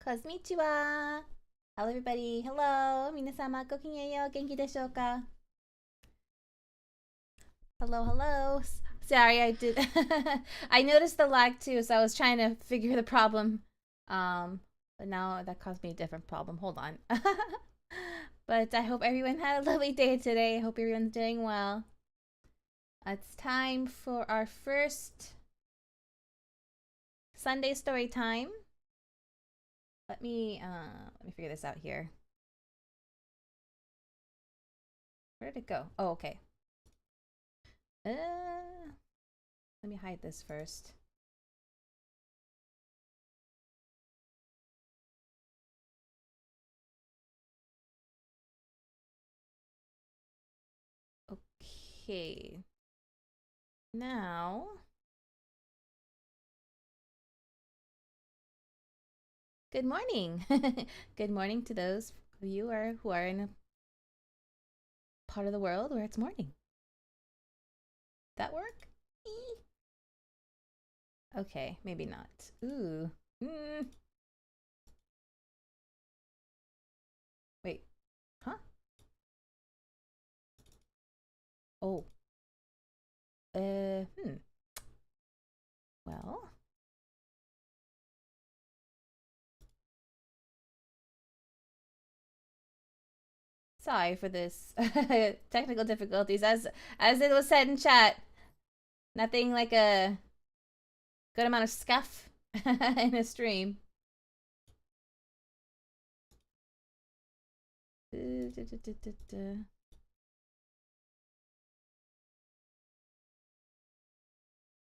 Kosmika. Hello everybody. Hello. 皆様ごきげんよう。元気でしょうか? Hello, hello. Sorry, I did. I noticed the lag too, so I was trying to figure the problem. But now that caused me a different problem. Hold on. But I hope everyone had a lovely day today. I hope everyone's doing well. It's time for our first Sunday story time. Let me figure this out here. Where did it go? Oh, okay. Let me hide this first. Okay. Now, good morning. Good morning to those of you who are in a part of the world where it's morning. That work? Okay, maybe not. Ooh. Wait. Huh? Oh. Well. Sorry for this technical difficulties. As it was said in chat, nothing like a good amount of scuff in a stream.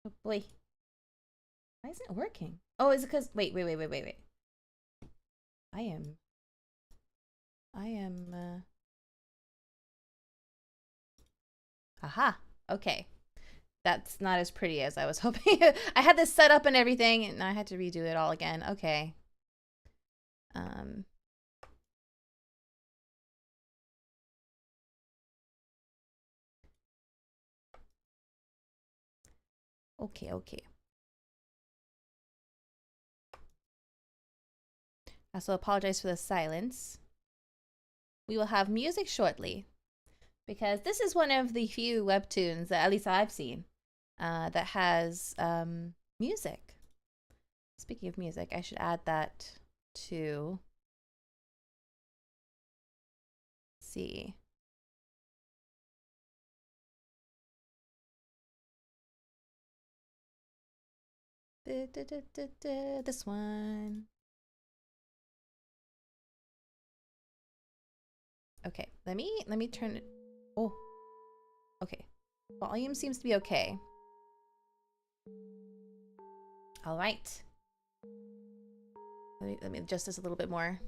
Oh boy. Why isn't it working? Oh, is it because... Wait. I am... Aha. Okay. That's not as pretty as I was hoping. I had this set up and everything, and I had to redo it all again. Okay. Okay. I also apologize for the silence. We will have music shortly, because this is one of the few webtoons that at least I've seen that has music. Speaking of music, I should add that to... Let's see. This one. Okay, let me turn it. Oh, okay. Volume seems to be okay. All right. Let me adjust this a little bit more.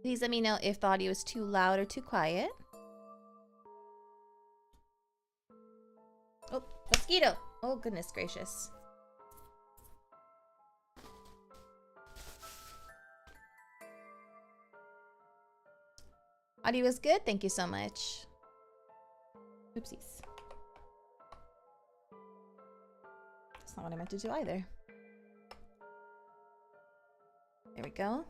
Please let me know if the audio is too loud or too quiet. Oh, mosquito! Oh, goodness gracious. Audio is good. Thank you so much. Oopsies. That's not what I meant to do either. There we go.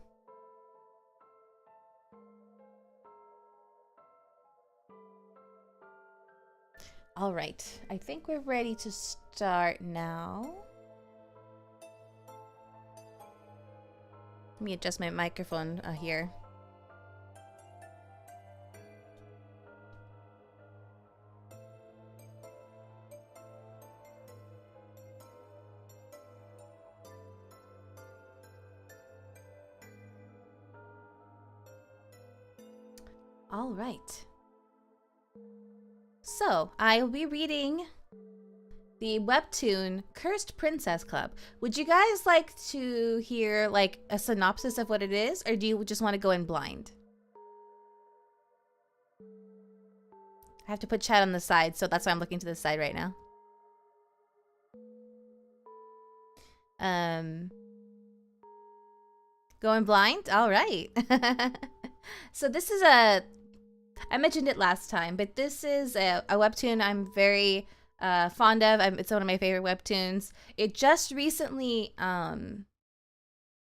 All right. I think we're ready to start now. Let me adjust my microphone here. All right. So, I will be reading the webtoon Cursed Princess Club. Would you guys like to hear like a synopsis of what it is, or do you just want to go in blind? I have to put chat on the side, so that's why I'm looking to the side right now. Going blind? All right. So this is I mentioned it last time, but this is a webtoon I'm very fond of. It's one of my favorite webtoons. It just recently,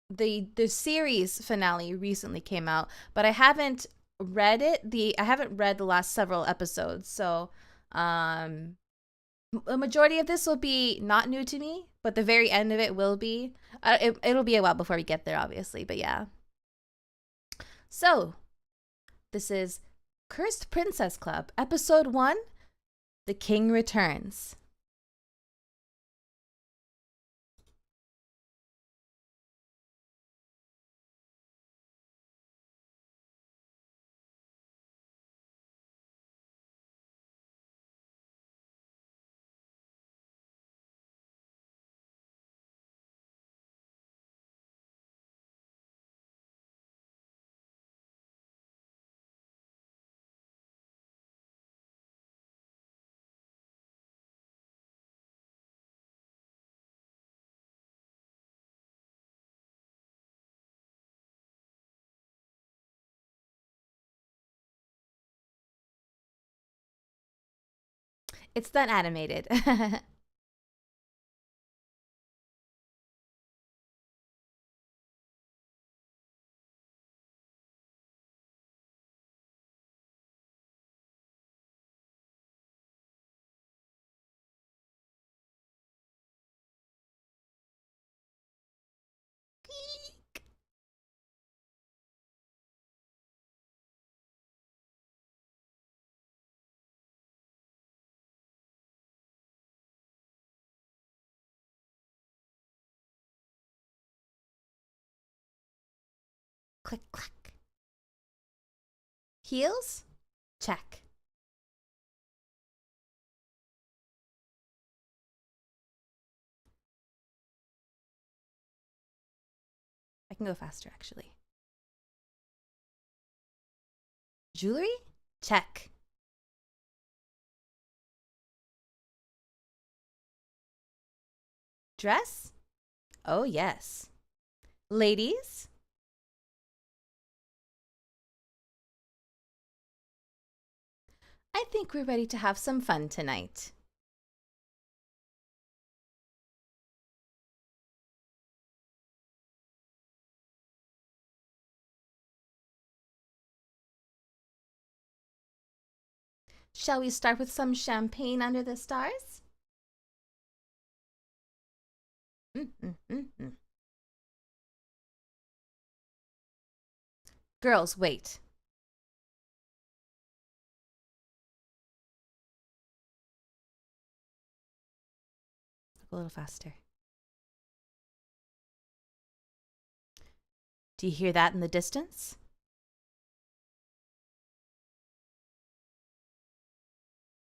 the series finale recently came out, but I haven't read it. I haven't read the last several episodes, so the majority of this will be not new to me, but the very end of it will be. It'll be a while before we get there, obviously, but yeah. So, this is Cursed Princess Club, Episode 1, The King Returns. It's done animated. Click, clack. Heels? Check. I can go faster, actually. Jewelry? Check. Dress? Oh, yes. Ladies? I think we're ready to have some fun tonight. Shall we start with some champagne under the stars? Girls, wait. A little faster. Do you hear that in the distance?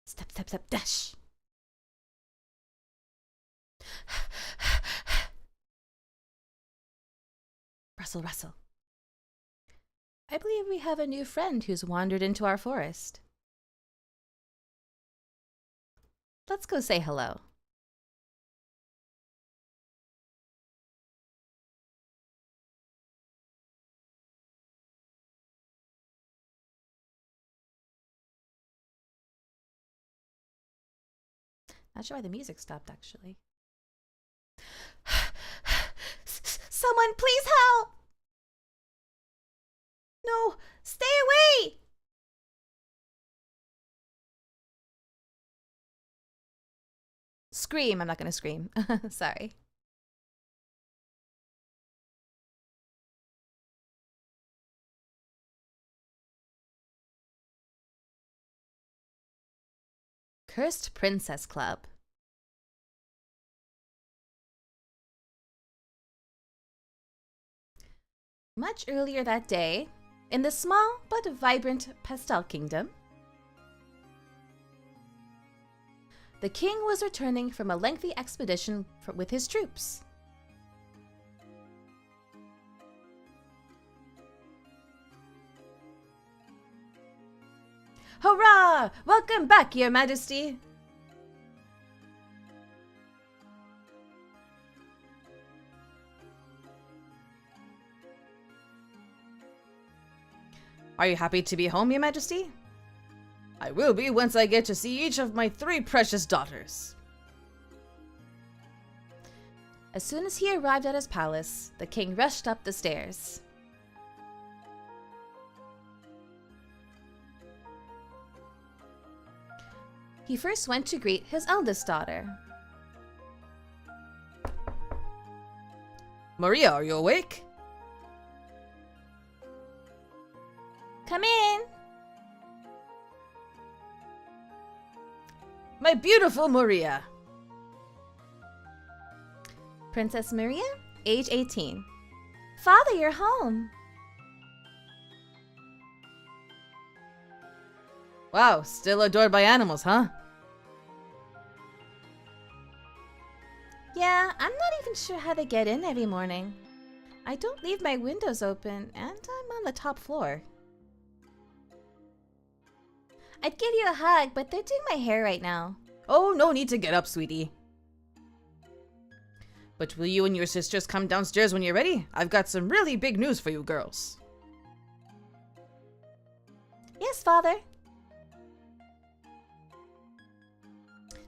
Step, step, step, dash. Rustle, rustle. I believe we have a new friend who's wandered into our forest. Let's go say hello. Not sure why the music stopped, actually. Someone, please help! No, stay away! Scream. I'm not going to scream. Sorry. Cursed Princess Club. Much earlier that day, in the small but vibrant Pastel Kingdom, the king was returning from a lengthy expedition with his troops. Hurrah! Welcome back, Your Majesty! Are you happy to be home, Your Majesty? I will be once I get to see each of my 3 precious daughters. As soon as he arrived at his palace, the king rushed up the stairs. He first went to greet his eldest daughter. Maria, are you awake? Come in! My beautiful Maria! Princess Maria, age 18. Father, you're home! Wow, still adored by animals, huh? Yeah, I'm not even sure how they get in every morning. I don't leave my windows open, and I'm on the top floor. I'd give you a hug, but they're doing my hair right now. Oh, no need to get up, sweetie. But will you and your sisters come downstairs when you're ready? I've got some really big news for you girls. Yes, Father.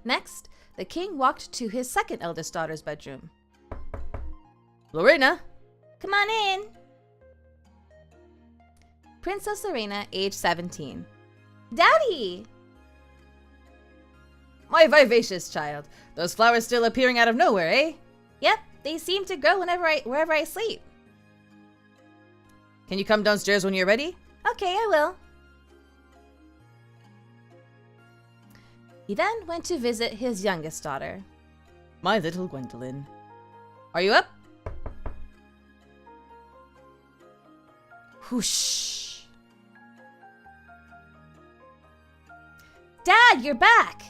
Next, the king walked to his second eldest daughter's bedroom. Lorena! Come on in! Princess Lorena, age 17. Daddy! My vivacious child. Those flowers still appearing out of nowhere, eh? Yep, they seem to grow wherever I sleep. Can you come downstairs when you're ready? Okay, I will. He then went to visit his youngest daughter. My little Gwendolyn. Are you up? Whoosh. Dad, you're back!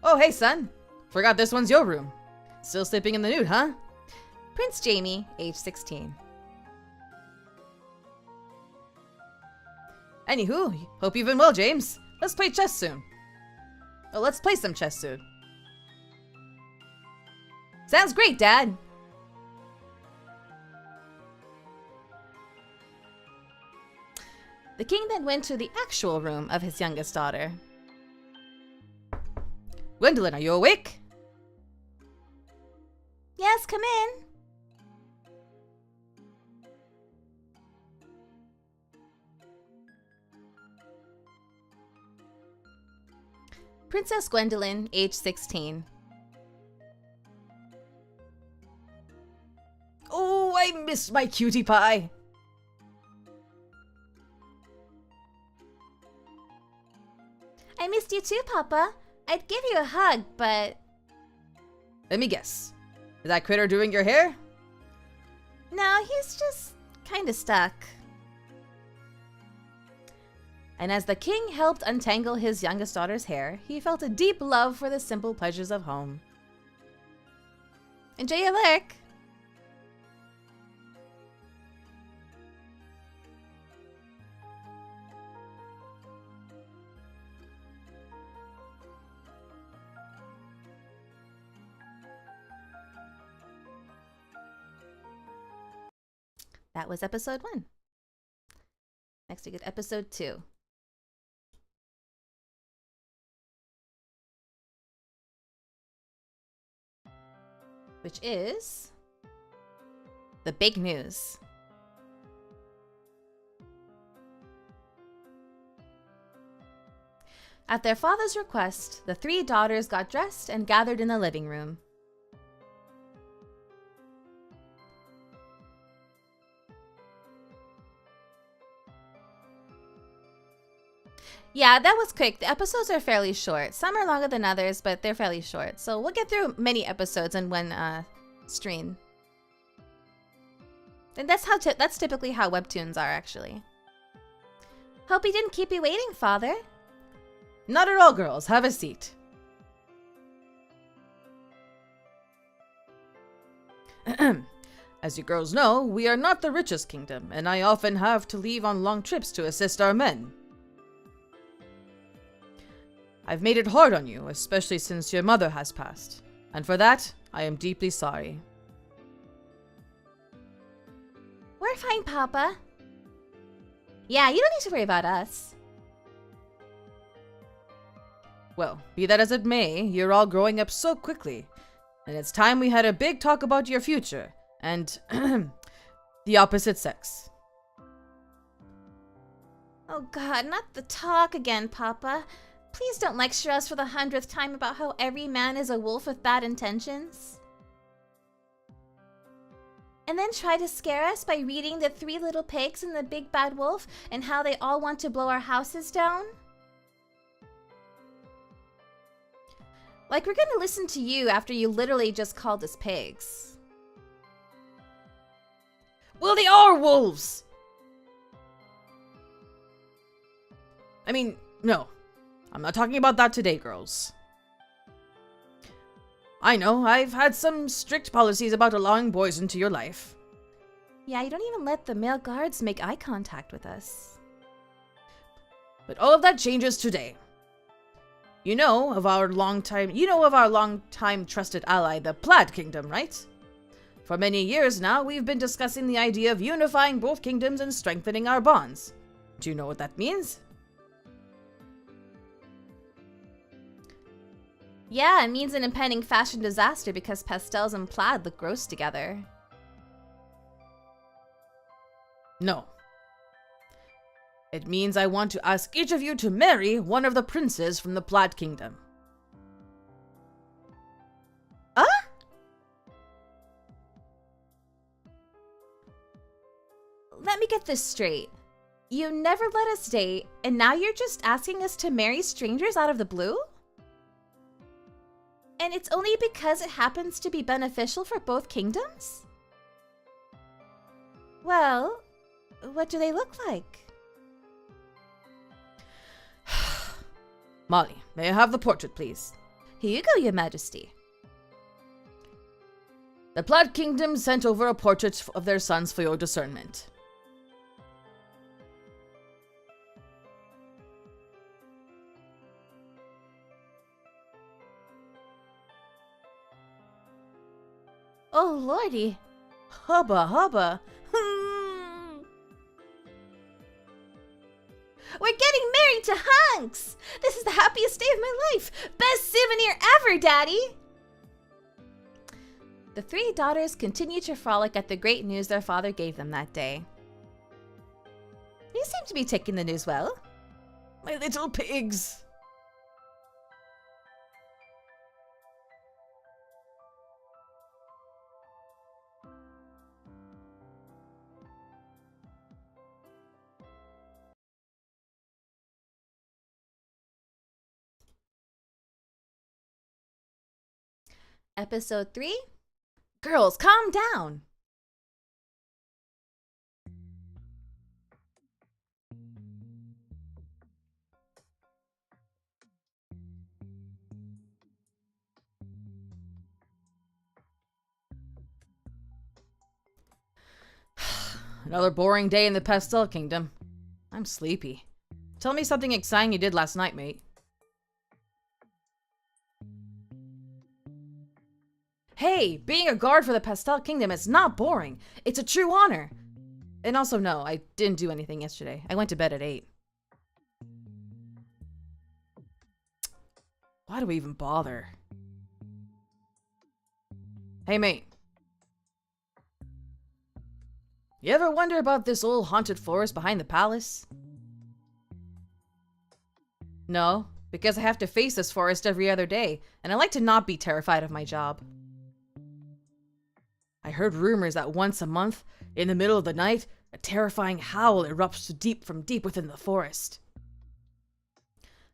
Oh, hey, son. Forgot this one's your room. Still sleeping in the nude, huh? Prince Jamie, age 16. Anywho, hope you've been well, James. Let's play chess soon. Oh, let's play some chess soon. Sounds great, Dad. The king then went to the actual room of his youngest daughter. Gwendolyn, are you awake? Yes, come in. Princess Gwendolyn, age 16. Oh, I miss my cutie pie. I missed you too, Papa. I'd give you a hug, but... Let me guess. Is that critter doing your hair? No, he's just kinda stuck. And as the king helped untangle his youngest daughter's hair, he felt a deep love for the simple pleasures of home. Enjoy your work! That was episode 1. Next we get episode 2. Which is the big news. At their father's request, the 3 daughters got dressed and gathered in the living room. Yeah, that was quick. The episodes are fairly short. Some are longer than others, but they're fairly short. So we'll get through many episodes in one stream. And that's typically how webtoons are, actually. Hope he didn't keep you waiting, Father. Not at all, girls. Have a seat. As you girls know, we are not the richest kingdom, and I often have to leave on long trips to assist our men. I've made it hard on you, especially since your mother has passed, and for that, I am deeply sorry. We're fine, Papa. Yeah, you don't need to worry about us. Well, be that as it may, you're all growing up so quickly, and it's time we had a big talk about your future, and the opposite sex. Oh God, not the talk again, Papa. Please don't lecture us for the 100th time about how every man is a wolf with bad intentions. And then try to scare us by reading The Three Little Pigs and the Big Bad Wolf and how they all want to blow our houses down? Like we're gonna listen to you after you literally just called us pigs. Well, they are wolves! I mean, no. I'm not talking about that today, girls. I know, I've had some strict policies about allowing boys into your life. Yeah, you don't even let the male guards make eye contact with us. But all of that changes today. You know of our long-time trusted ally, the Plaid Kingdom, right? For many years now, we've been discussing the idea of unifying both kingdoms and strengthening our bonds. Do you know what that means? Yeah, it means an impending fashion disaster because pastels and plaid look gross together. No. It means I want to ask each of you to marry one of the princes from the Plaid Kingdom. Let me get this straight. You never let us date, and now you're just asking us to marry strangers out of the blue? And it's only because it happens to be beneficial for both kingdoms? Well, what do they look like? Molly, may I have the portrait, please? Here you go, Your Majesty. The Plaid Kingdom sent over a portrait of their sons for your discernment. Oh, lordy. Hubba hubba. We're getting married to hunks! This is the happiest day of my life! Best souvenir ever, Daddy! The three daughters continued to frolic at the great news their father gave them that day. You seem to be taking the news well. My little pigs. Episode 3? Girls, calm down! Another boring day in the Pastel Kingdom. I'm sleepy. Tell me something exciting you did last night, mate. Hey, being a guard for the Pastel Kingdom is not boring. It's a true honor. And also, no, I didn't do anything yesterday. I went to bed at 8. Why do we even bother? Hey, mate. You ever wonder about this old haunted forest behind the palace? No, because I have to face this forest every other day, and I like to not be terrified of my job. I heard rumors that once a month, in the middle of the night, a terrifying howl erupts from deep within the forest.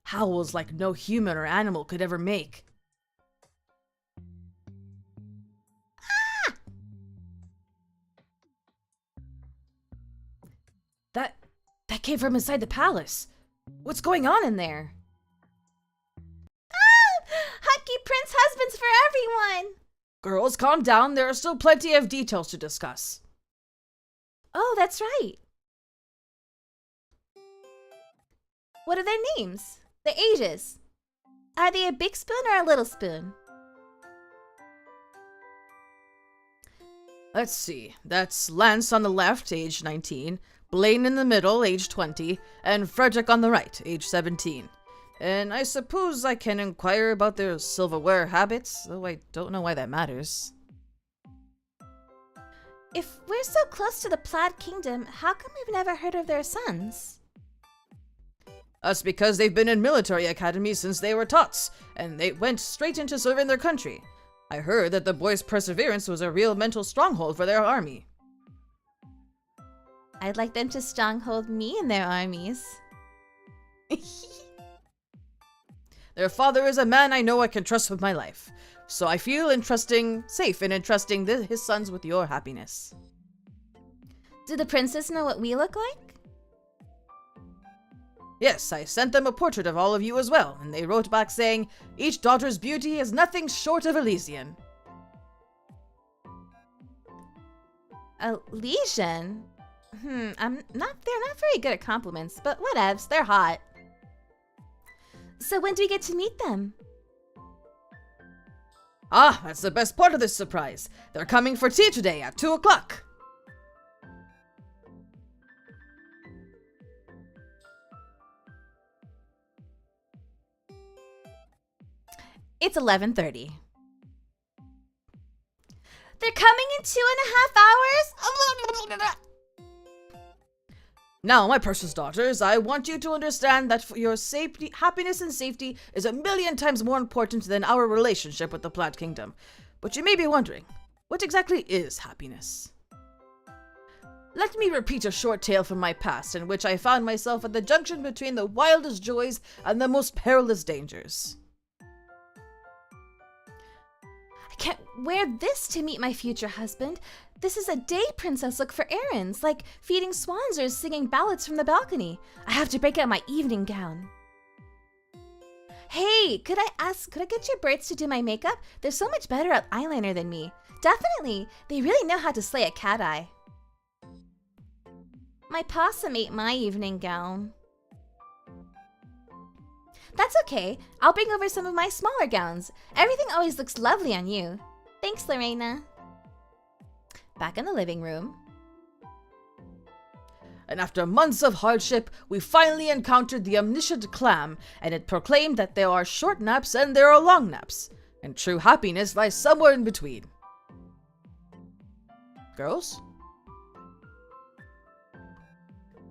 Howls like no human or animal could ever make. Ah! That came from inside the palace. What's going on in there? Ah! Hunky Prince husbands for everyone! Girls, calm down. There are still plenty of details to discuss. Oh, that's right. What are their names? Their ages? Are they a big spoon or a little spoon? Let's see. That's Lance on the left, age 19, Blaine in the middle, age 20, and Frederick on the right, age 17. And I suppose I can inquire about their silverware habits, though I don't know why that matters. If we're so close to the Plaid Kingdom, how come we've never heard of their sons? That's because they've been in military academies since they were tots, and they went straight into serving their country. I heard that the boys' perseverance was a real mental stronghold for their army. I'd like them to stronghold me in their armies. Their father is a man I know I can trust with my life, so I feel safe in entrusting his sons with your happiness. Do the princes know what we look like? Yes, I sent them a portrait of all of you as well, and they wrote back saying, each daughter's beauty is nothing short of Elysian. Elysian? They're not very good at compliments, but whatevs, they're hot. So when do we get to meet them? Ah, that's the best part of this surprise. They're coming for tea today at 2 o'clock. It's 11:30. They're coming in 2.5 hours? Now, my precious daughters, I want you to understand that your happiness and safety is a million times more important than our relationship with the Plaid Kingdom. But you may be wondering, what exactly is happiness? Let me repeat a short tale from my past in which I found myself at the junction between the wildest joys and the most perilous dangers. I can't wear this to meet my future husband. This is a day princess look for errands, like feeding swans or singing ballads from the balcony. I have to break out my evening gown. Hey, could I get your birds to do my makeup? They're so much better at eyeliner than me. Definitely, they really know how to slay a cat eye. My possum ate my evening gown. That's okay. I'll bring over some of my smaller gowns. Everything always looks lovely on you. Thanks, Lorena. Back in the living room. And after months of hardship, we finally encountered the omniscient clam, and it proclaimed that there are short naps and there are long naps, and true happiness lies somewhere in between. Girls?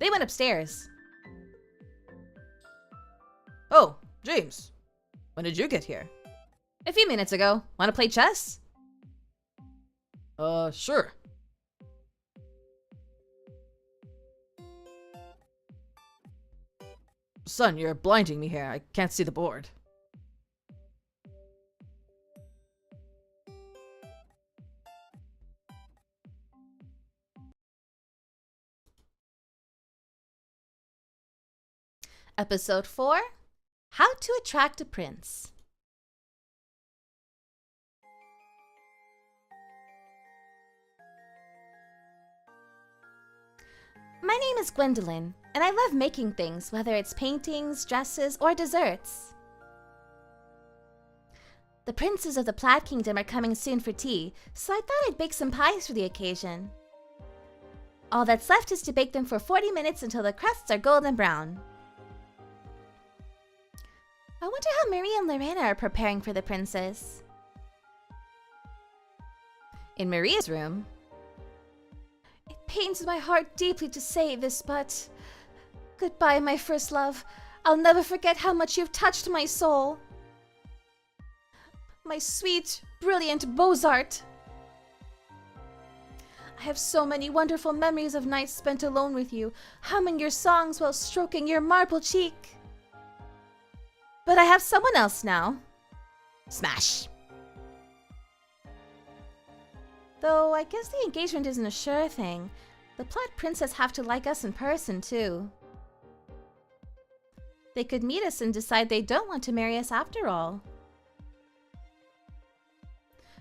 They went upstairs. Oh, James. When did you get here? A few minutes ago. Want to play chess? Sure. Son, you're blinding me here. I can't see the board. Episode 4, How to Attract a Prince. My name is Gwendolyn, and I love making things, whether it's paintings, dresses, or desserts. The princes of the Plaid Kingdom are coming soon for tea, so I thought I'd bake some pies for the occasion. All that's left is to bake them for 40 minutes until the crusts are golden brown. I wonder how Marie and Lorena are preparing for the princes. In Maria's room, it pains my heart deeply to say this, but goodbye, my first love. I'll never forget how much you've touched my soul. My sweet, brilliant Bozart. I have so many wonderful memories of nights spent alone with you, humming your songs while stroking your marble cheek. But I have someone else now. Smash. Though I guess the engagement isn't a sure thing. The Plaid Princess have to like us in person, too. They could meet us and decide they don't want to marry us after all.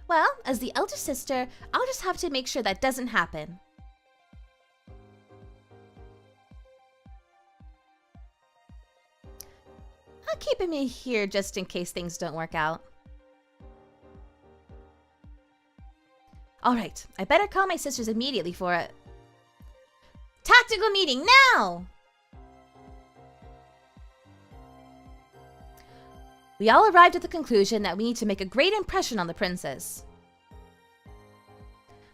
Well, as the elder sister, I'll just have to make sure that doesn't happen. I'll keep him here just in case things don't work out. Alright, I better call my sisters immediately for a tactical meeting now! We all arrived at the conclusion that we need to make a great impression on the princess.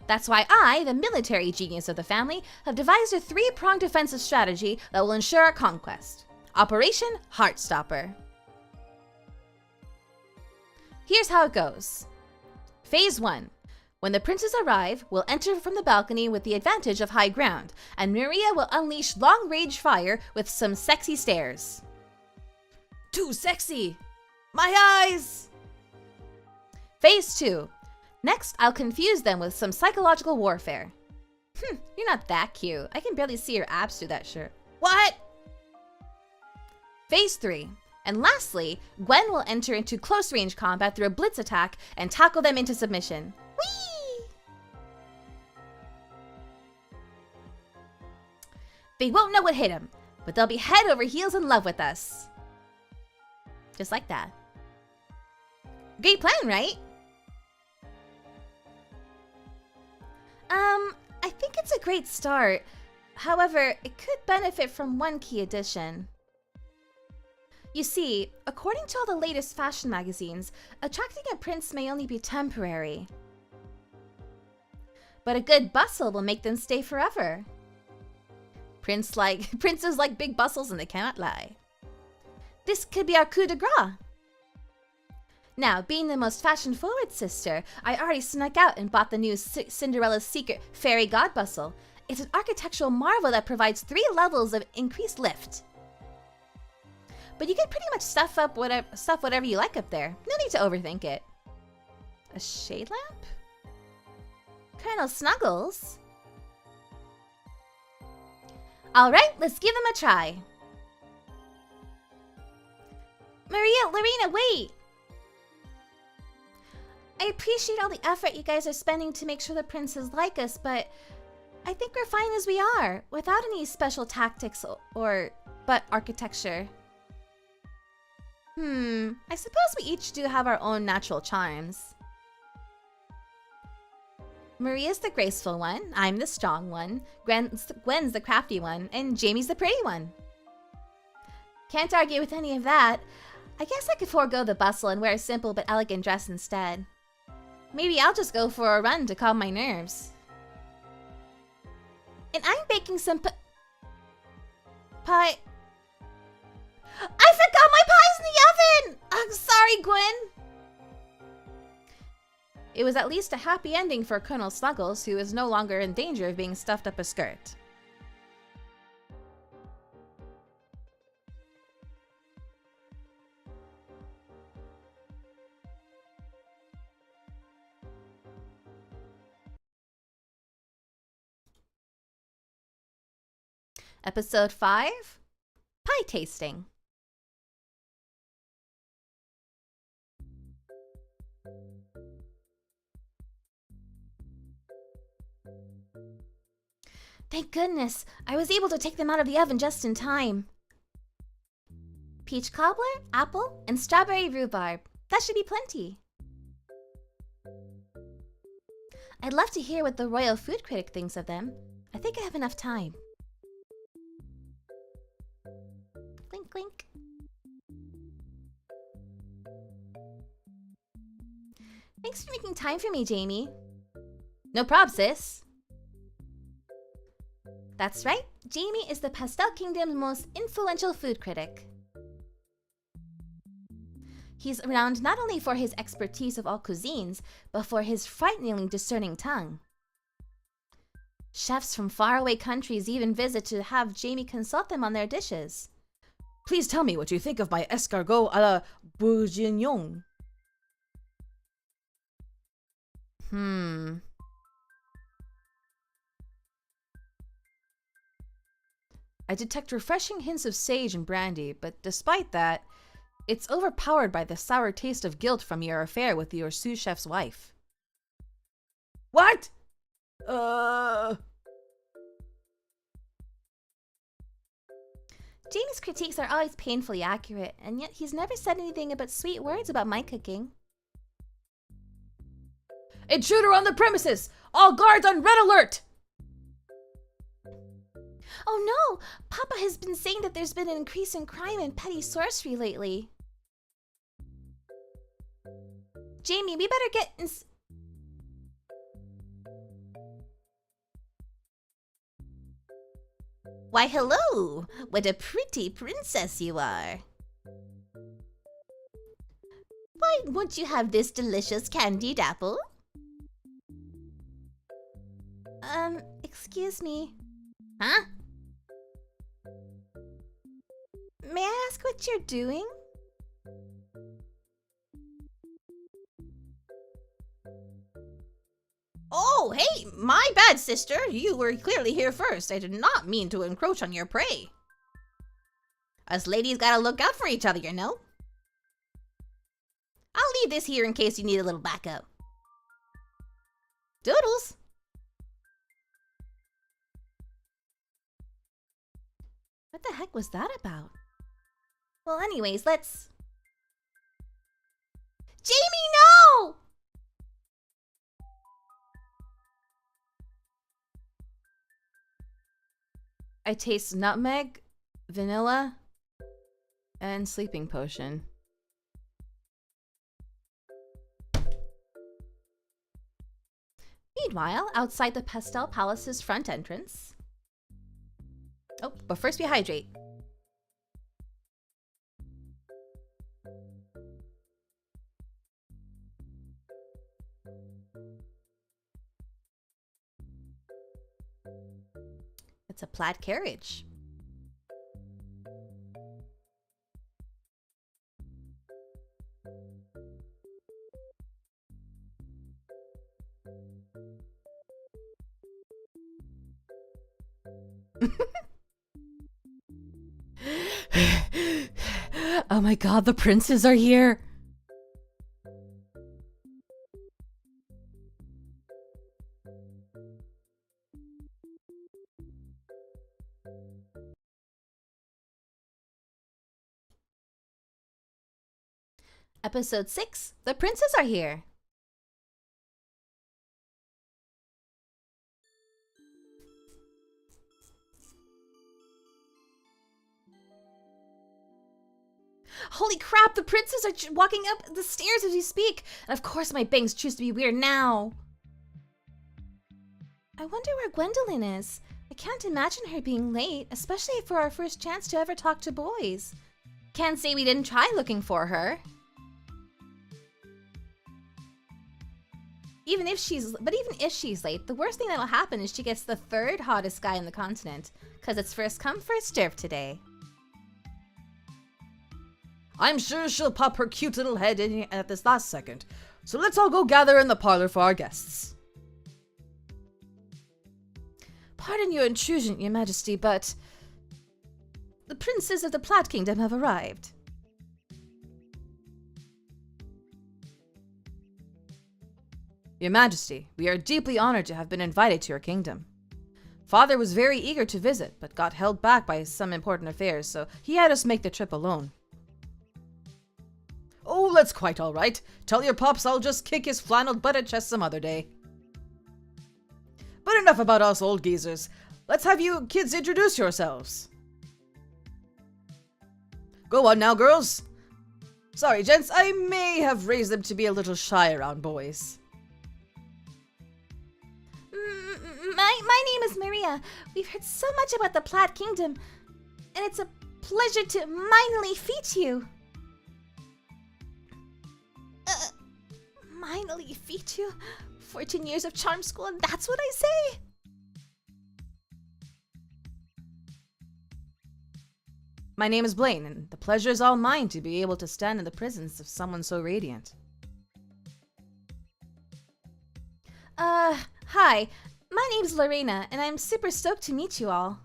That's why I, the military genius of the family, have devised a three-pronged defensive strategy that will ensure our conquest. Operation Heartstopper. Here's how it goes. Phase 1. When the princes arrive, we'll enter from the balcony with the advantage of high ground, and Maria will unleash long-range fire with some sexy stares. Too sexy! My eyes! Phase 2. Next, I'll confuse them with some psychological warfare. You're not that cute. I can barely see your abs through that shirt. What? Phase 3. And lastly, Gwen will enter into close-range combat through a blitz attack and tackle them into submission. Whee! They won't know what hit them, but they'll be head over heels in love with us. Just like that. Great plan, right? I think it's a great start. However, it could benefit from one key addition. You see, according to all the latest fashion magazines, attracting a prince may only be temporary. But a good bustle will make them stay forever. Princes like big bustles and they cannot lie. This could be our coup de grace. Now, being the most fashion-forward sister, I already snuck out and bought the new Cinderella's Secret Fairy God Bustle. It's an architectural marvel that provides 3 levels of increased lift. But you can pretty much stuff whatever you like up there. No need to overthink it. A shade lamp? Colonel Snuggles? Alright, let's give them a try. Lorena, wait! I appreciate all the effort you guys are spending to make sure the princes like us, but I think we're fine as we are, without any special tactics or butt architecture. I suppose we each do have our own natural charms. Maria's the graceful one, I'm the strong one, Gwen's the crafty one, and Jamie's the pretty one. Can't argue with any of that. I guess I could forego the bustle and wear a simple but elegant dress instead. Maybe I'll just go for a run to calm my nerves. And I'm baking some pie. I forgot my pie's in the oven! I'm sorry, Gwen! It was at least a happy ending for Colonel Snuggles, who is no longer in danger of being stuffed up a skirt. Episode 5, Pie Tasting. Thank goodness, I was able to take them out of the oven just in time. Peach cobbler, apple, and strawberry rhubarb. That should be plenty. I'd love to hear what the royal food critic thinks of them. I think I have enough time. Clink, clink. Thanks for making time for me, Jamie. No prob, sis. That's right, Jamie is the Pastel Kingdom's most influential food critic. He's renowned not only for his expertise of all cuisines, but for his frighteningly discerning tongue. Chefs from faraway countries even visit to have Jamie consult them on their dishes. Please tell me what you think of my escargot à la bourguignon. I detect refreshing hints of sage and brandy, but despite that, it's overpowered by the sour taste of guilt from your affair with your sous chef's wife. What? Jamie's critiques are always painfully accurate, and yet he's never said anything but sweet words about my cooking. Intruder on the premises! All guards on red alert! Oh no! Papa has been saying that there's been an increase in crime and petty sorcery lately. Jamie, we better get in. Why, hello! What a pretty princess you are. Why won't you have this delicious candied apple? Excuse me. Huh? May I ask what you're doing? Oh, hey, my bad, sister. You were clearly here first. I did not mean to encroach on your prey. Us ladies gotta look out for each other, you know? I'll leave this here in case you need a little backup. Doodles! What the heck was that about? Well, anyways, let's... Jamie, no! I taste nutmeg, vanilla, and sleeping potion. Meanwhile, outside the Pastel Palace's front entrance... Oh, but first we hydrate. It's a plaid carriage. Oh my god, the princes are here! Episode 6, The Princes Are Here. Holy crap, the princes are walking up the stairs as we speak. And of course my bangs choose to be weird now. I wonder where Gwendolyn is. I can't imagine her being late, especially for our first chance to ever talk to boys. Can't say we didn't try looking for her. Even if she's late, the worst thing that'll happen is she gets the third hottest guy in the continent. Cause it's first come, first served today. I'm sure she'll pop her cute little head in at this last second. So let's all go gather in the parlor for our guests. Pardon your intrusion, your majesty, but... the princes of the Plaid Kingdom have arrived. Your majesty, we are deeply honored to have been invited to your kingdom. Father was very eager to visit, but got held back by some important affairs, so he had us make the trip alone. Oh, that's quite all right. Tell your pops I'll just kick his flannel butted chest some other day. But enough about us old geezers. Let's have you kids introduce yourselves. Go on now, girls. Sorry, gents, I may have raised them to be a little shy around boys. My name is Maria. We've heard so much about the Plaid Kingdom, and it's a pleasure to mightily feat you. Mightily feat you? 14 years of charm school, and that's what I say? My name is Blaine, and the pleasure is all mine to be able to stand in the presence of someone so radiant. Hi. My name's Lorena, and I'm super stoked to meet you all.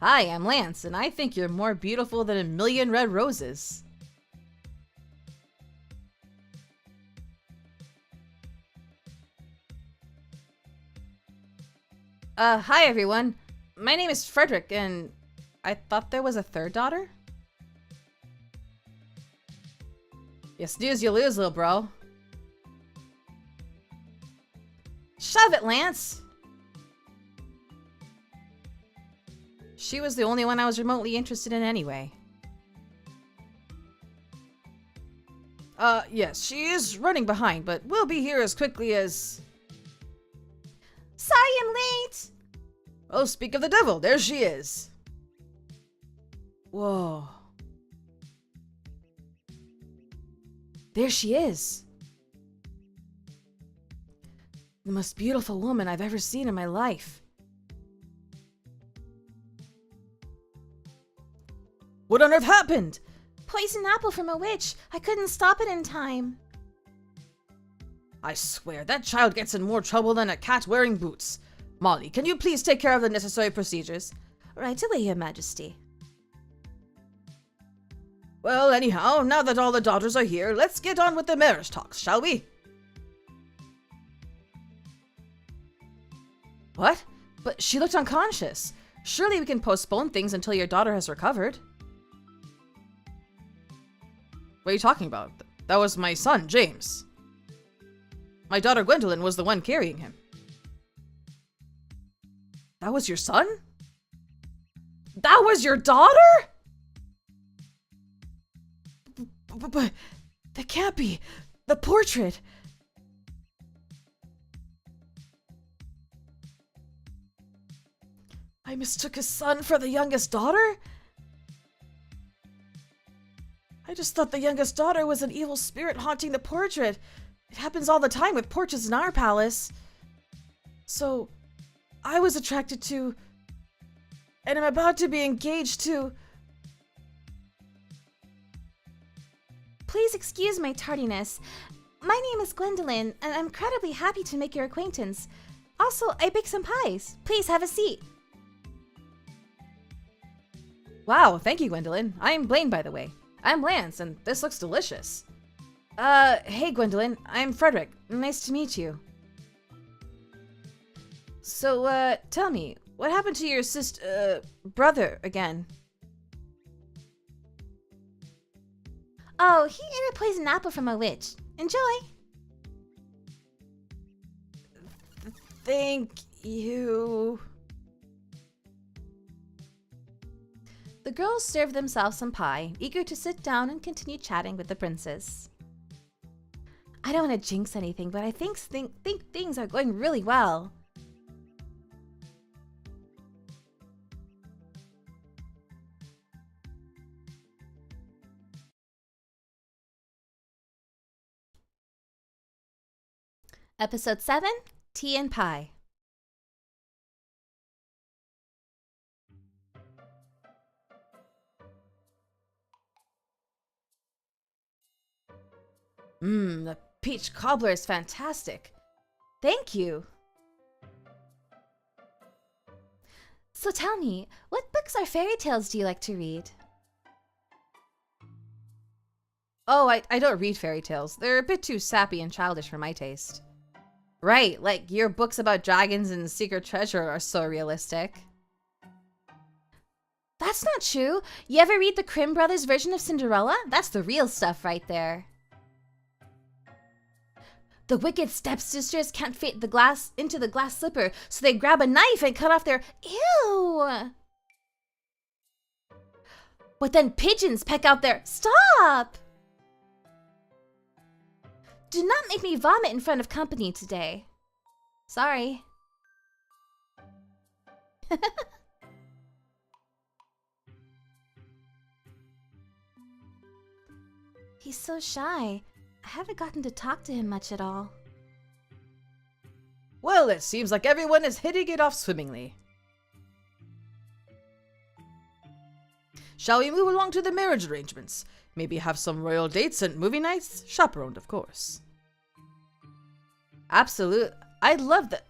Hi, I'm Lance, and I think you're more beautiful than a million red roses. Hi everyone. My name is Frederick, and I thought there was a third daughter? You snooze, you lose, little bro. Shove it, Lance! She was the only one I was remotely interested in anyway. Yes, she is running behind, but we'll be here as quickly as... Sorry I'm late! Oh, speak of the devil, there she is. Whoa. There she is. The most beautiful woman I've ever seen in my life. What on earth happened? Poison apple from a witch. I couldn't stop it in time. I swear, that child gets in more trouble than a cat wearing boots. Molly, can you please take care of the necessary procedures? Right away, Your Majesty. Well, anyhow, now that all the daughters are here, let's get on with the marriage talks, shall we? What? But she looked unconscious. Surely we can postpone things until your daughter has recovered. What are you talking about? That was my son, James. My daughter Gwendolyn was the one carrying him. That was your son? That was your daughter? But that can't be. The portrait. I mistook his son for the youngest daughter? I just thought the youngest daughter was an evil spirit haunting the portrait. It happens all the time with portraits in our palace. So, I was attracted to... and I'm about to be engaged to... Please excuse my tardiness. My name is Gwendolyn, and I'm incredibly happy to make your acquaintance. Also, I baked some pies. Please have a seat. Wow, thank you, Gwendolyn. I'm Blaine, by the way. I'm Lance, and this looks delicious. Hey, Gwendolyn. I'm Frederick. Nice to meet you. So, tell me, what happened to your brother again? Oh, he ate a poison apple from a witch. Enjoy! Thank you. The girls served themselves some pie, eager to sit down and continue chatting with the princess. I don't want to jinx anything, but I think things are going really well. Episode 7, Tea and Pie. The peach cobbler is fantastic. Thank you. So tell me, what books or fairy tales do you like to read? Oh, I don't read fairy tales. They're a bit too sappy and childish for my taste. Right, like your books about dragons and secret treasure are so realistic. That's not true. You ever read the Grimm brothers' version of Cinderella? That's the real stuff right there. The wicked stepsisters can't fit into the glass slipper, so they grab a knife and cut off their... Ew! But then pigeons peck out their... Stop! Do not make me vomit in front of company today. Sorry. He's so shy. I haven't gotten to talk to him much at all. Well, it seems like everyone is hitting it off swimmingly. Shall we move along to the marriage arrangements? Maybe have some royal dates and movie nights? Chaperoned, of course. Absolute. I'd love that.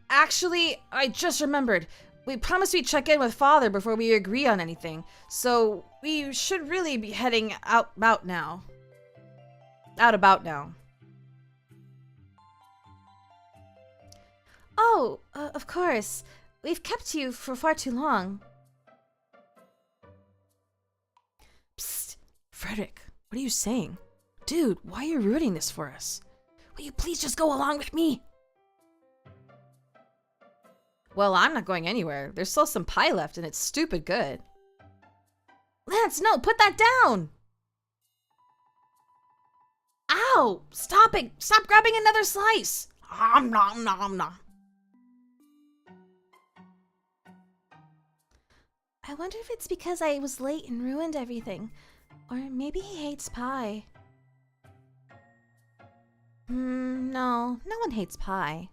Actually, I just remembered. We promised we'd check in with Father before we agree on anything, so we should really be heading out about now. Oh, of course. We've kept you for far too long. Psst, Frederick, what are you saying? Dude, why are you ruining this for us? Will you please just go along with me? Well, I'm not going anywhere. There's still some pie left and it's stupid good. Lance, no, put that down! Ow! Stop it! Stop grabbing another slice! Nom nom nom nom. I wonder if it's because I was late and ruined everything. Or maybe he hates pie. No one hates pie.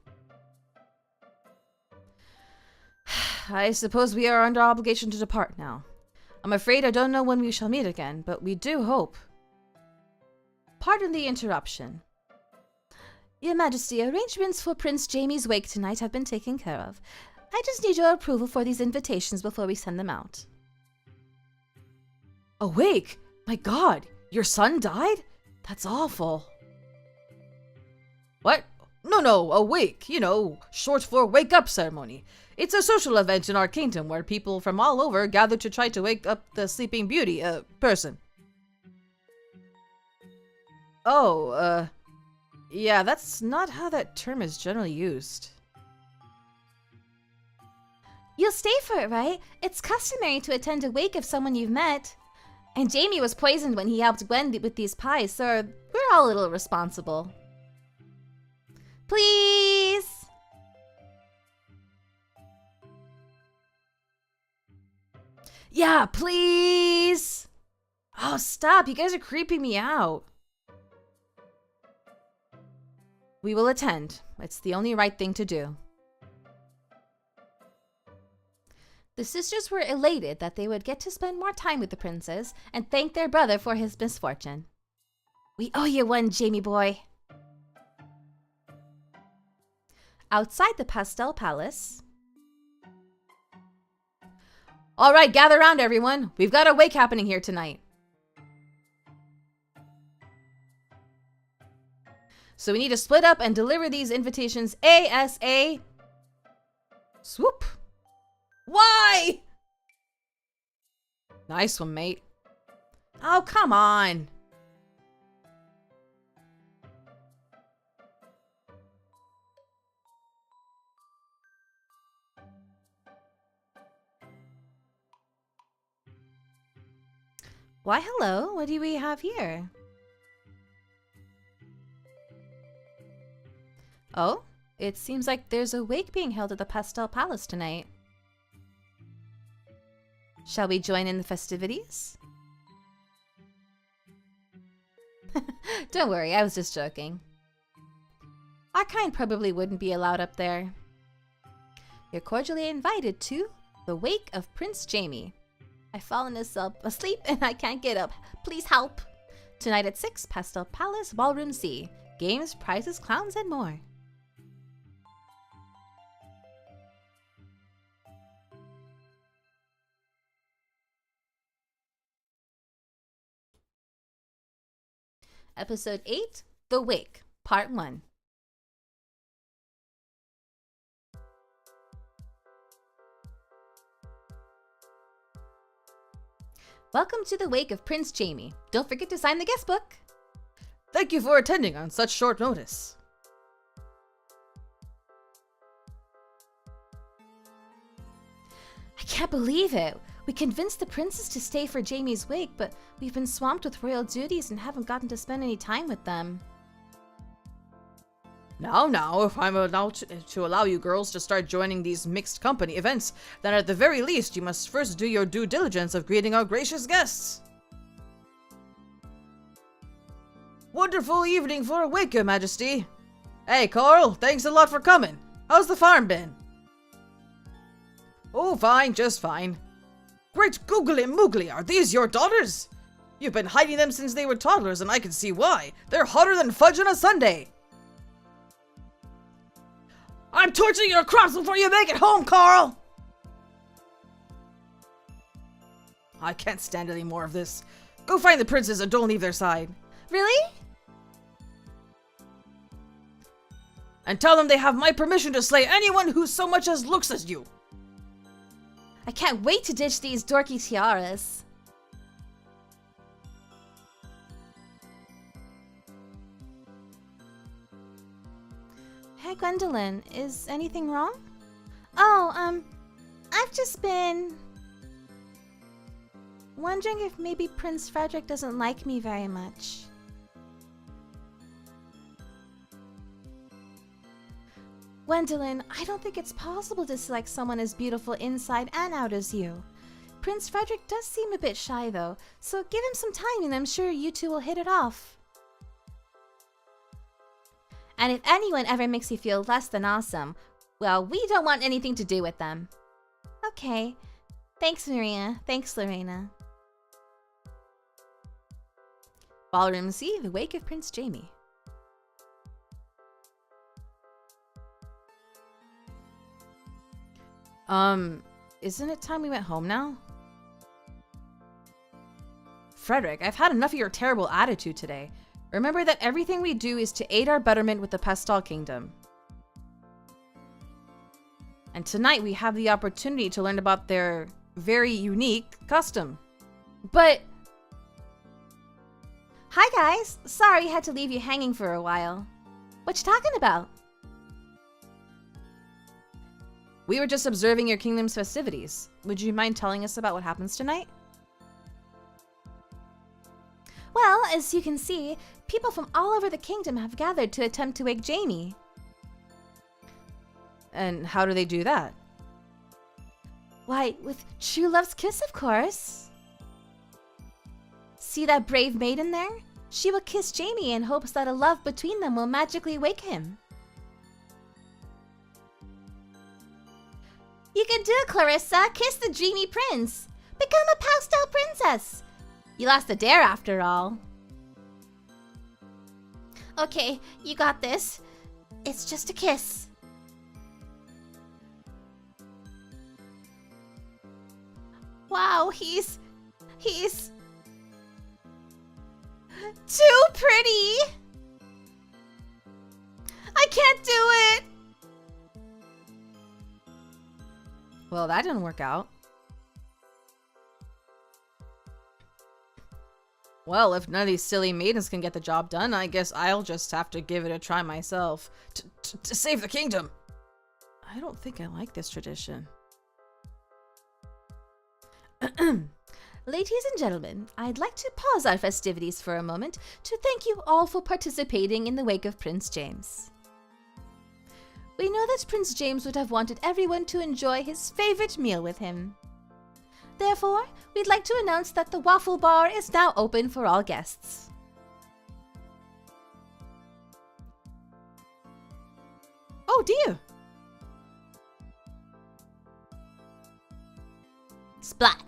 I suppose we are under obligation to depart now. I'm afraid I don't know when we shall meet again, but we do hope. Pardon the interruption. Your Majesty, arrangements for Prince Jamie's wake tonight have been taken care of. I just need your approval for these invitations before we send them out. A wake? My God, your son died? That's awful. What? No, a wake. You know, short for wake-up ceremony. It's a social event in our kingdom where people from all over gather to try to wake up the sleeping beauty, person. Oh, yeah, that's not how that term is generally used. You'll stay for it, right? It's customary to attend a wake of someone you've met. And Jamie was poisoned when he helped Gwen with these pies, so we're all a little responsible. Please! Yeah, please! Oh, stop. You guys are creeping me out. We will attend. It's the only right thing to do. The sisters were elated that they would get to spend more time with the princes and thank their brother for his misfortune. We owe you one, Jamie boy. Outside the Pastel Palace. All right, gather around, everyone. We've got a wake happening here tonight. So we need to split up and deliver these invitations ASA. Swoop. Why? Nice one, mate. Oh, come on. Why, hello. What do we have here? Oh, it seems like there's a wake being held at the Pastel Palace tonight. Shall we join in the festivities? Don't worry, I was just joking. Our kind probably wouldn't be allowed up there. You're cordially invited to the wake of Prince Jamie. I've fallen asleep and I can't get up. Please help. Tonight at 6, Pastel Palace, Ballroom C. Games, prizes, clowns, and more. Episode 8, The Wake, Part 1. Welcome to the wake of Prince Jamie. Don't forget to sign the guest book. Thank you for attending on such short notice. I can't believe it. We convinced the princes to stay for Jamie's wake, but we've been swamped with royal duties and haven't gotten to spend any time with them. Now, if I'm allowed to allow you girls to start joining these mixed company events, then at the very least you must first do your due diligence of greeting our gracious guests. Wonderful evening for a wake, Your Majesty. Hey, Carl, thanks a lot for coming. How's the farm been? Oh, fine, just fine. Great googly moogly, are these your daughters? You've been hiding them since they were toddlers, and I can see why. They're hotter than fudge on a sundae. I'm torching your crops before you make it home, Carl! I can't stand any more of this. Go find the princes and don't leave their side. Really? And tell them they have my permission to slay anyone who so much as looks at you. I can't wait to ditch these dorky tiaras. Hey, Gwendolyn, is anything wrong? Oh, I've just been wondering if maybe Prince Frederick doesn't like me very much. Gwendolyn, I don't think it's possible to select someone as beautiful inside and out as you. Prince Frederick does seem a bit shy though, so give him some time and I'm sure you two will hit it off. And if anyone ever makes you feel less than awesome, well, we don't want anything to do with them. Okay. Thanks, Maria. Thanks, Lorena. Ballroom C, the wake of Prince Jamie. Isn't it time we went home now? Frederick, I've had enough of your terrible attitude today. Remember that everything we do is to aid our betterment with the Pastel Kingdom. And tonight we have the opportunity to learn about their very unique custom. But... Hi guys! Sorry I had to leave you hanging for a while. What you talking about? We were just observing your kingdom's festivities. Would you mind telling us about what happens tonight? Well, as you can see, people from all over the kingdom have gathered to attempt to wake Jamie. And how do they do that? Why, with true love's kiss, of course. See that brave maiden there? She will kiss Jamie in hopes that a love between them will magically wake him. You can do it, Clarissa. Kiss the dreamy prince. Become a pastel princess. You lost the dare after all. Okay, you got this. It's just a kiss. Wow, he's too pretty. I can't do it. Well, that didn't work out. Well, if none of these silly maidens can get the job done, I guess I'll just have to give it a try myself. To save the kingdom! I don't think I like this tradition. Ladies and gentlemen, I'd like to pause our festivities for a moment to thank you all for participating in the wake of Prince James. We know that Prince James would have wanted everyone to enjoy his favorite meal with him. Therefore, we'd like to announce that the waffle bar is now open for all guests. Oh dear! Splat!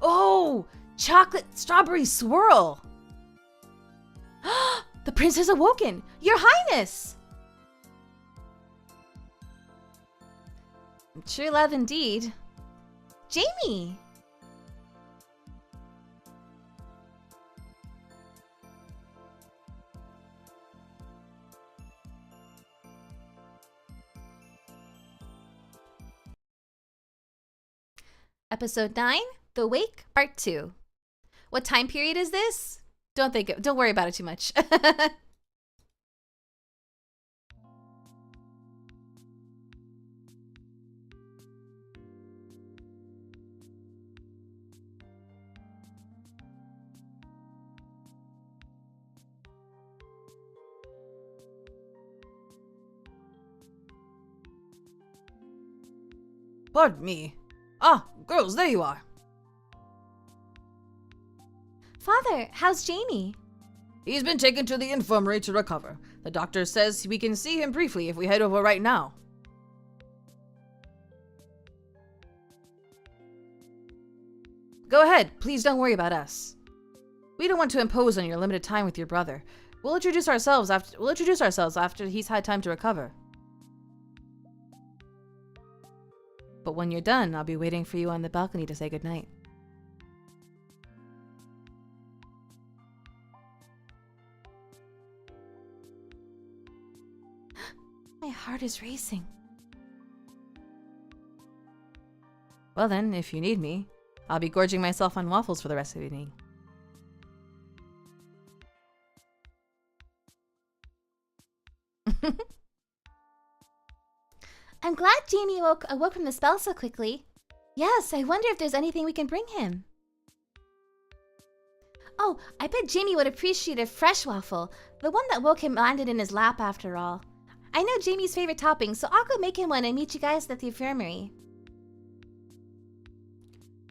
Oh! Chocolate strawberry swirl! The prince has awoken! Your Highness! True love indeed. Jamie! Episode 9, The Wake, Part 2. What time period is this? Don't worry about it too much. Pardon me. Ah, girls, there you are. Father, how's Jamie? He's been taken to the infirmary to recover. The doctor says we can see him briefly if we head over right now. Go ahead, please don't worry about us. We don't want to impose on your limited time with your brother. We'll introduce ourselves after he's had time to recover. But when you're done, I'll be waiting for you on the balcony to say goodnight. My heart is racing. Well then, if you need me, I'll be gorging myself on waffles for the rest of the evening. I'm glad Jamie awoke from the spell so quickly. Yes, I wonder if there's anything we can bring him. Oh, I bet Jamie would appreciate a fresh waffle. The one that woke him landed in his lap after all. I know Jamie's favorite topping, so I'll go make him one and meet you guys at the infirmary.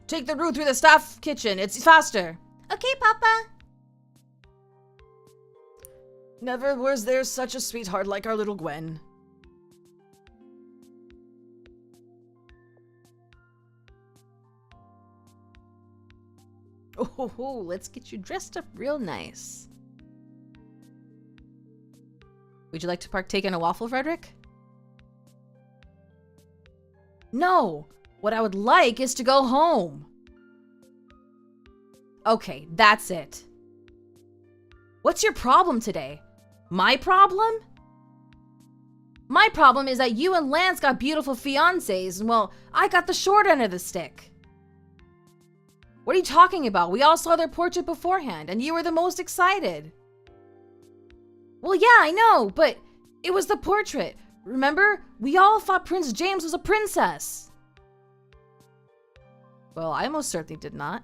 Take the route through the staff kitchen. It's faster. Okay, Papa. Never was there such a sweetheart like our little Gwen. Oh, let's get you dressed up real nice. Would you like to partake in a waffle, Frederick? No! What I would like is to go home. Okay, that's it. What's your problem today? My problem? My problem is that you and Lance got beautiful fiancés, and well, I got the short end of the stick. What are you talking about? We all saw their portrait beforehand, and you were the most excited. Well, yeah, I know, but it was the portrait. Remember? We all thought Prince James was a princess. Well, I most certainly did not.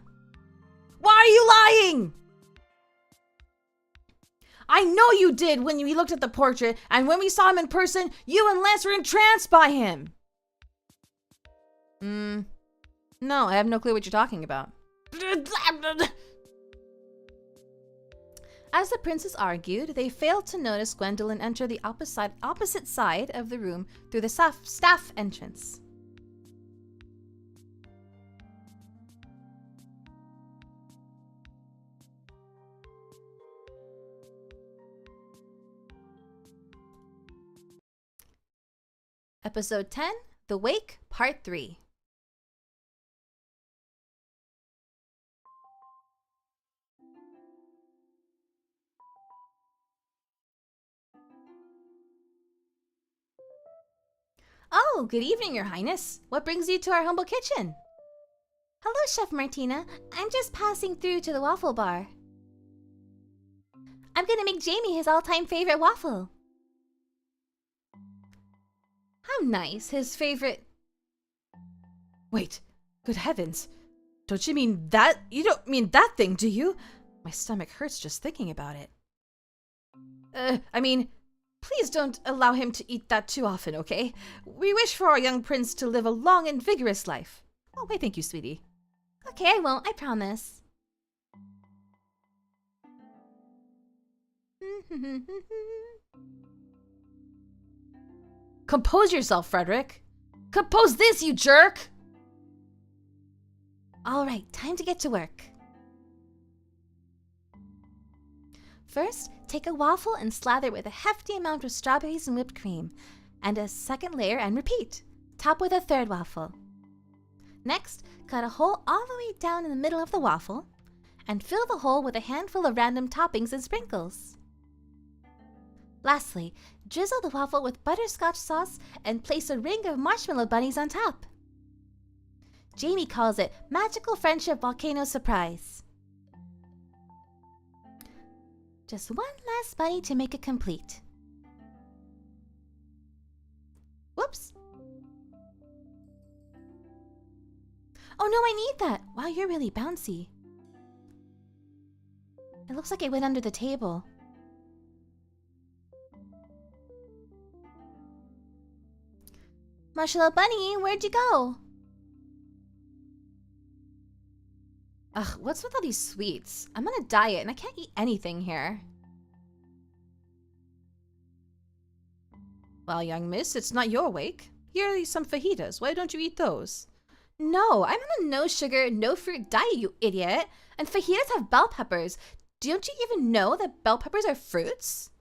Why are you lying? I know you did when we looked at the portrait, and when we saw him in person, you and Lance were entranced by him. No, I have no clue what you're talking about. As the princes argued, they failed to notice Gwendolyn enter the opposite side of the room through the staff entrance. Episode 10, The Wake, Part 3. Oh, good evening, Your Highness. What brings you to our humble kitchen? Hello, Chef Martina. I'm just passing through to the waffle bar. I'm gonna make Jamie his all-time favorite waffle. How nice, his favorite... Wait, good heavens. Don't you mean that? You don't mean that thing, do you? My stomach hurts just thinking about it. Please don't allow him to eat that too often, okay? We wish for our young prince to live a long and vigorous life. Oh, why, thank you, sweetie. Okay, I won't, I promise. Compose yourself, Frederick. Compose this, you jerk! All right, time to get to work. First, take a waffle and slather it with a hefty amount of strawberries and whipped cream, and a second layer and repeat. Top with a third waffle. Next, cut a hole all the way down in the middle of the waffle, and fill the hole with a handful of random toppings and sprinkles. Lastly, drizzle the waffle with butterscotch sauce and place a ring of marshmallow bunnies on top. Jamie calls it Magical Friendship Volcano Surprise. Just one last bunny to make it complete. Whoops. Oh no, I need that. Wow, you're really bouncy. It looks like it went under the table. Marshmallow Bunny, where'd you go? Ugh, what's with all these sweets? I'm on a diet and I can't eat anything here. Well, young miss, it's not your wake. Here are some fajitas. Why don't you eat those? No, I'm on a no sugar, no fruit diet, you idiot. And fajitas have bell peppers. Don't you even know that bell peppers are fruits?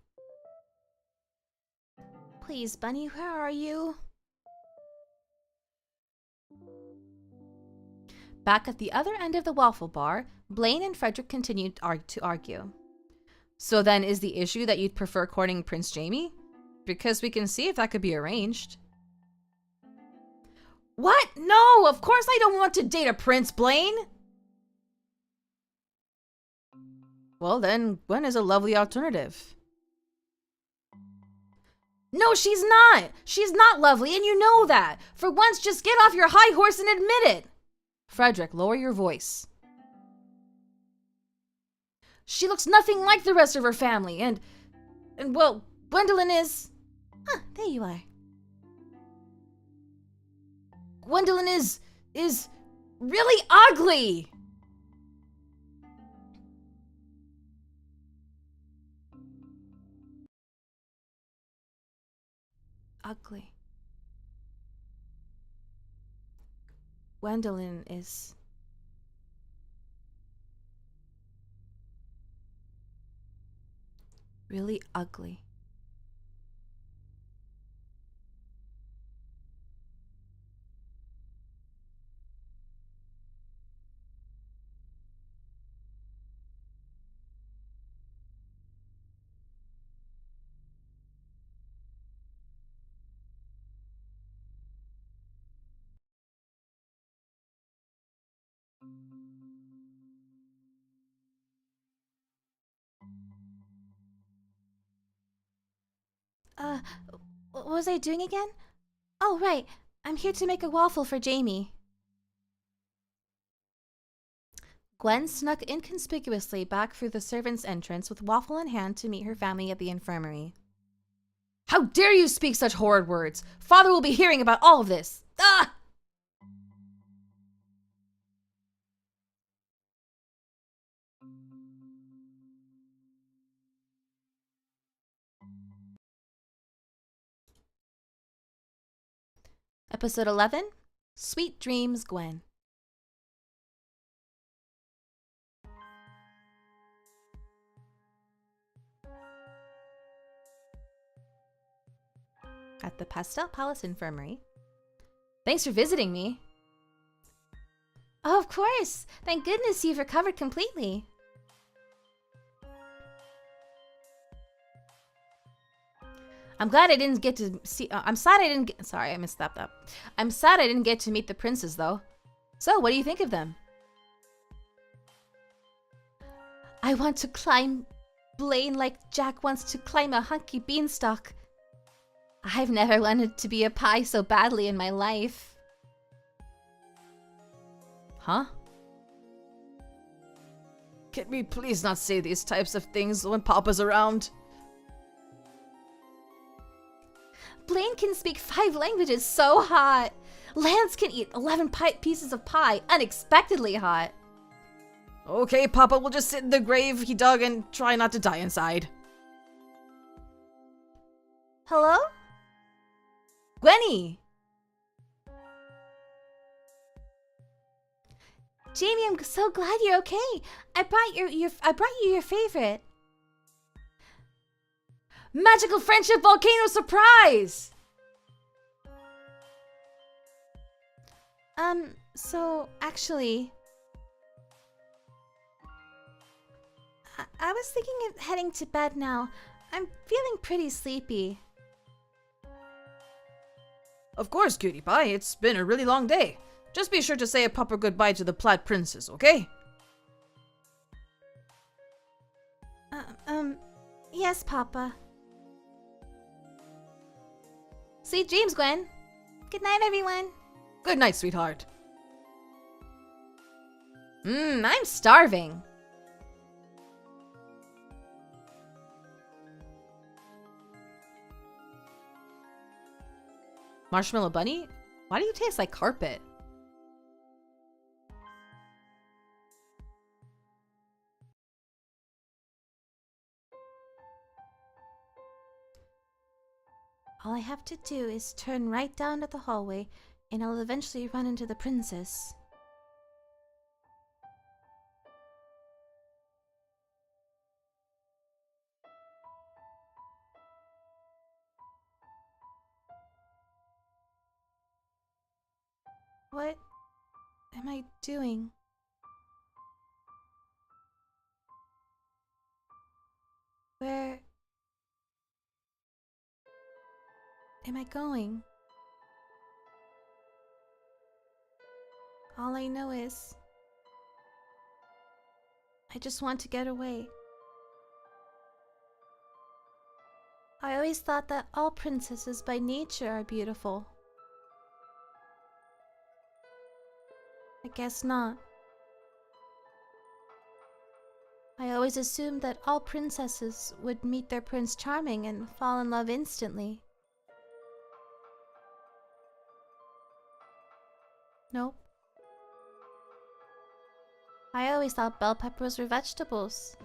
Please, Bunny, where are you? Back at the other end of the waffle bar, Blaine and Frederick continued to argue. So then is the issue that you'd prefer courting Prince Jamie? Because we can see if that could be arranged. What? No, of course I don't want to date a prince, Blaine! Well then, Gwen is a lovely alternative. No, she's not! She's not lovely, and you know that! For once, just get off your high horse and admit it! Frederick, lower your voice. She looks nothing like the rest of her family, and well, Gwendolyn is... Huh, there you are. Gwendolyn is really ugly! Ugly. Gwendolyn is... really ugly. What was I doing again? Oh, right. I'm here to make a waffle for Jamie. Gwen snuck inconspicuously back through the servants' entrance with waffle in hand to meet her family at the infirmary. How dare you speak such horrid words! Father will be hearing about all of this! Ah! Episode 11, Sweet Dreams, Gwen. At the Pastel Palace Infirmary. Thanks for visiting me. Oh, of course! Thank goodness you've recovered completely. I'm glad I didn't get to see... I'm sad I didn't get... Sorry, I messed that up. I'm sad I didn't get to meet the princes, though. So, what do you think of them? I want to climb Blaine like Jack wants to climb a hunky beanstalk. I've never wanted to be a pie so badly in my life. Huh? Can we please not say these types of things when Papa's around? Blaine can speak 5 languages so hot. Lance can eat 11 pieces of pie unexpectedly hot. Okay, Papa, we'll just sit in the grave he dug and try not to die inside. Hello? Gwenny! Jamie, I'm so glad you're okay. I brought you your favorite. Magical Friendship Volcano Surprise! So actually, I was thinking of heading to bed now. I'm feeling pretty sleepy. Of course, cutie pie. It's been a really long day. Just be sure to say a proper goodbye to the Plaid Princess, okay? Yes, Papa. Sweet dreams, Gwen. Good night, everyone. Good night, sweetheart. I'm starving. Marshmallow Bunny? Why do you taste like carpet? All I have to do is turn right down to the hallway, and I'll eventually run into the princess. What am I doing? Where am I going? All I know is I just want to get away. I always thought that all princesses by nature are beautiful. I guess not. I always assumed that all princesses would meet their Prince Charming and fall in love instantly. Nope. I always thought bell peppers were vegetables.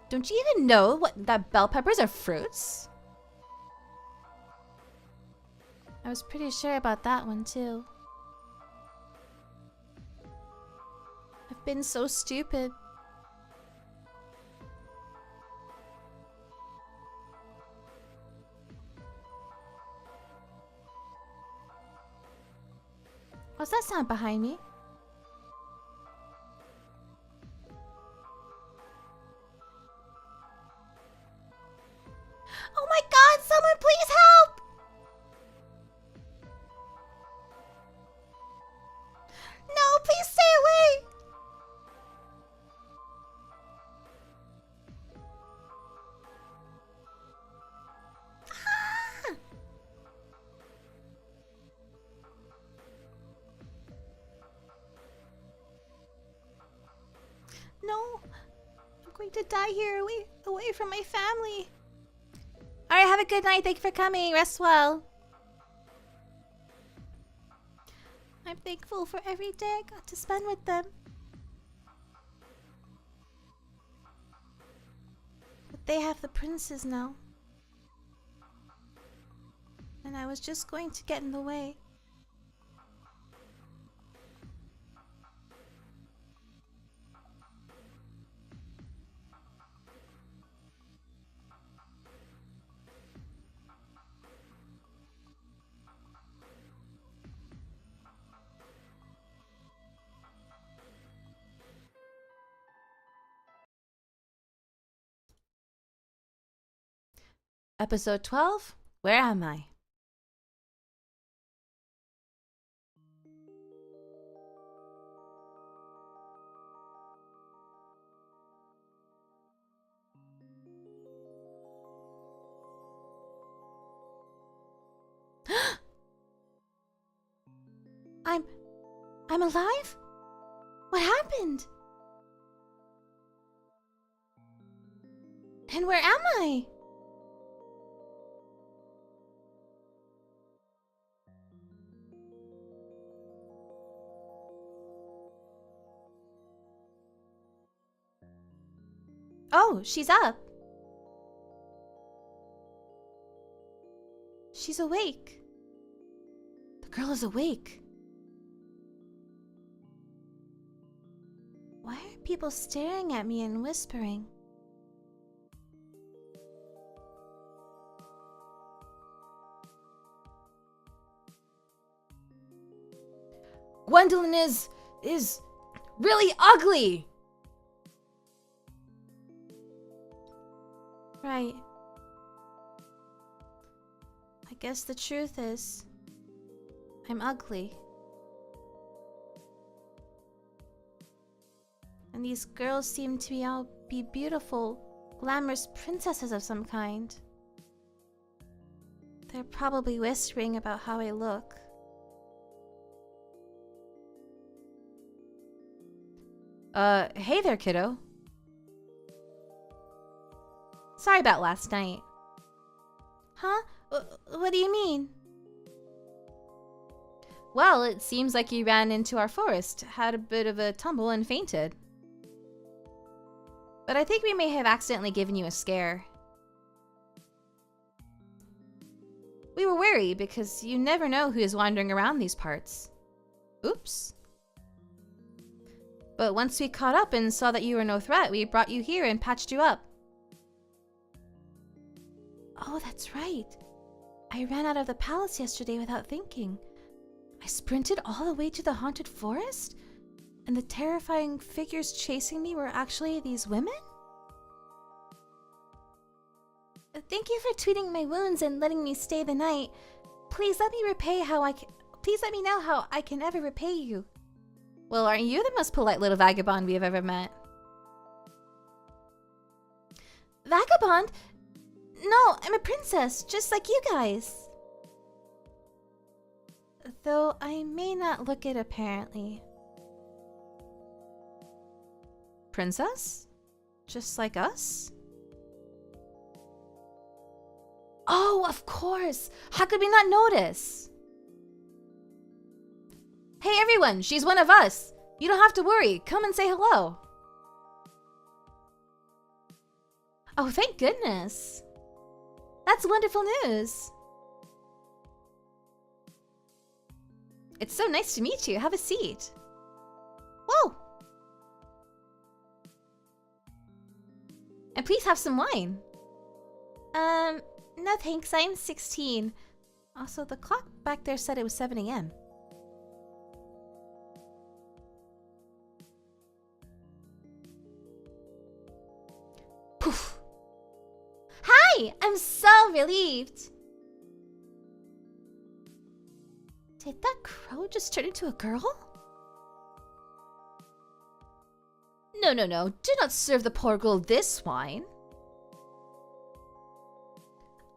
Don't you even know that bell peppers are fruits? I was pretty sure about that one too. I've been so stupid. What's that sound behind me? Oh my god, someone please help! No, please stay away! Ah! No, I'm going to die here away from my family. Alright, have a good night. Thank you for coming. Rest well. I'm thankful for every day I got to spend with them. But they have the princes now. And I was just going to get in the way. Episode 12, Where Am I? I'm alive? What happened? And where am I? Oh, she's up. She's awake. The girl is awake. Why are people staring at me and whispering? Gwendolyn is really ugly. Right. I guess the truth is, I'm ugly. And these girls seem to be beautiful, glamorous princesses of some kind. They're probably whispering about how I look. Hey there, kiddo. Sorry about last night. Huh? What do you mean? Well, it seems like you ran into our forest, had a bit of a tumble and fainted. But I think we may have accidentally given you a scare. We were wary because you never know who is wandering around these parts. Oops. But once we caught up and saw that you were no threat, we brought you here and patched you up. Oh, that's right. I ran out of the palace yesterday without thinking. I sprinted all the way to the haunted forest? And the terrifying figures chasing me were actually these women? Thank you for treating my wounds and letting me stay the night. Please let me Please let me know how I can ever repay you. Well, aren't you the most polite little vagabond we have ever met? Vagabond? No, I'm a princess, just like you guys. Though I may not look it apparently. princess? Just like us? Oh, of course! How could we not notice? Hey everyone, she's one of us! You don't have to worry, come and say hello! Oh, thank goodness! That's wonderful news! It's so nice to meet you, have a seat. Whoa! And please have some wine. No thanks, I'm 16. Also, the clock back there said it was 7 a.m. Poof! Hi! I'm so relieved! Did that crow just turn into a girl? No, no, no. Do not serve the poor girl this wine.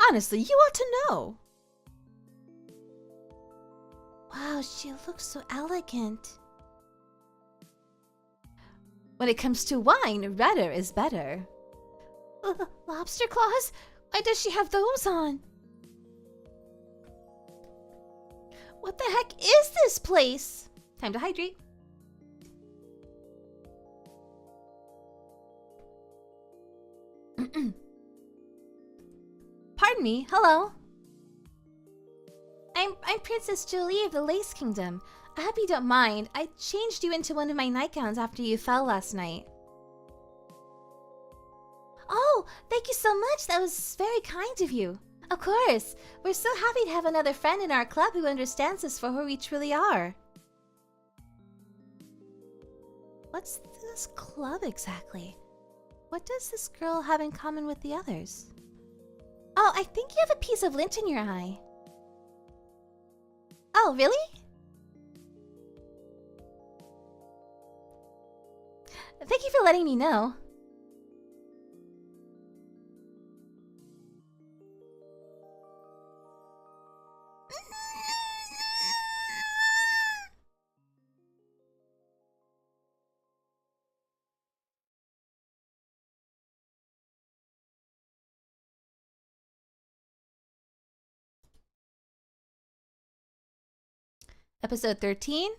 Honestly, you ought to know. Wow, she looks so elegant. When it comes to wine, redder is better. Lobster claws? Why does she have those on? What the heck is this place? Time to hydrate. Pardon me, hello. I'm Princess Julie of the Lace Kingdom. I hope you don't mind. I changed you into one of my nightgowns after you fell last night. Oh, thank you so much. That was very kind of you. Of course. We're so happy to have another friend in our club who understands us for who we truly are. What's this club exactly? What does this girl have in common with the others? Oh, I think you have a piece of lint in your eye. Oh, really? Thank you for letting me know. Episode 13,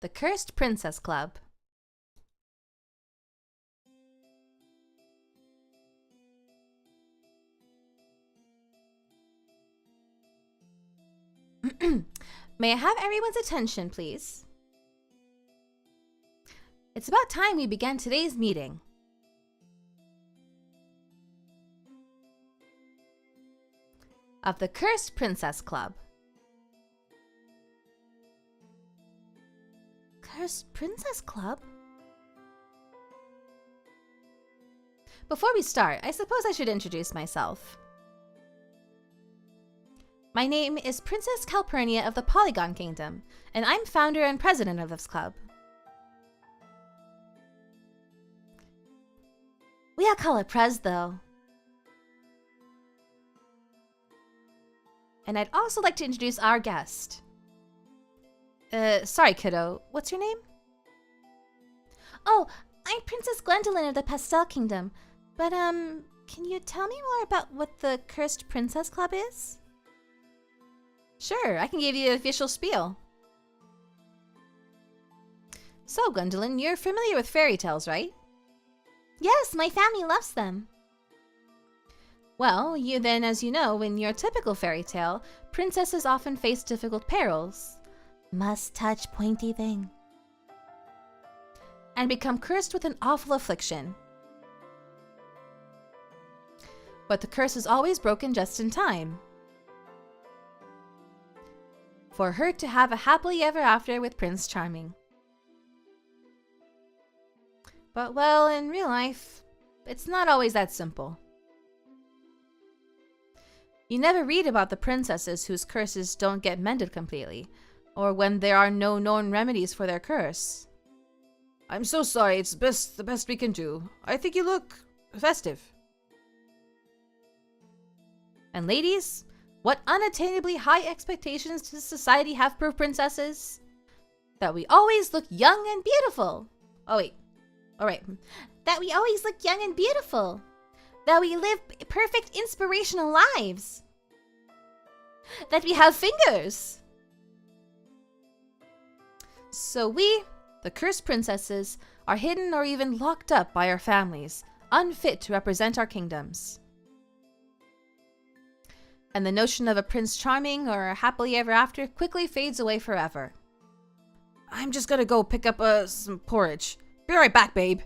The Cursed Princess Club. May I have everyone's attention, please? It's about time we began today's meeting. Of the Cursed Princess Club. Cursed Princess Club? Before we start, I suppose I should introduce myself. My name is Princess Calpurnia of the Polygon Kingdom, and I'm founder and president of this club. We all call it Prez, though. And I'd also like to introduce our guest. Sorry, kiddo. What's your name? Oh, I'm Princess Gwendolyn of the Pastel Kingdom. But, can you tell me more about what the Cursed Princess Club is? Sure, I can give you the official spiel. So, Gwendolyn, you're familiar with fairy tales, right? Yes, my family loves them. Well, as you know, in your typical fairy tale, princesses often face difficult perils. Must touch pointy thing. And become cursed with an awful affliction. But the curse is always broken just in time. For her to have a happily ever after with Prince Charming. But well, in real life, it's not always that simple. You never read about the princesses whose curses don't get mended completely, or when there are no known remedies for their curse. I'm so sorry, it's the best we can do. I think you look festive. And ladies, what unattainably high expectations does society have for princesses? That we always look young and beautiful. Oh wait, alright. That we always look young and beautiful. That we live perfect, inspirational lives. That we have fingers. So we, the cursed princesses, are hidden or even locked up by our families, unfit to represent our kingdoms. And the notion of a Prince Charming or a happily ever after quickly fades away forever. I'm just gonna go pick up some porridge. Be right back, babe.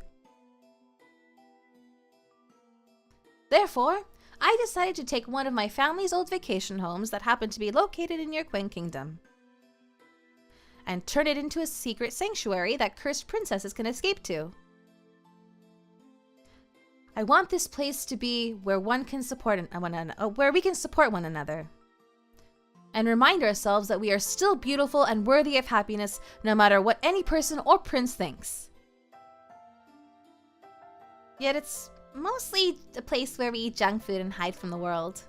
Therefore, I decided to take one of my family's old vacation homes that happened to be located in your Queen Kingdom and turn it into a secret sanctuary that cursed princesses can escape to. I want this place to be where we can support one another and remind ourselves that we are still beautiful and worthy of happiness no matter what any person or prince thinks. Yet it's mostly a place where we eat junk food and hide from the world.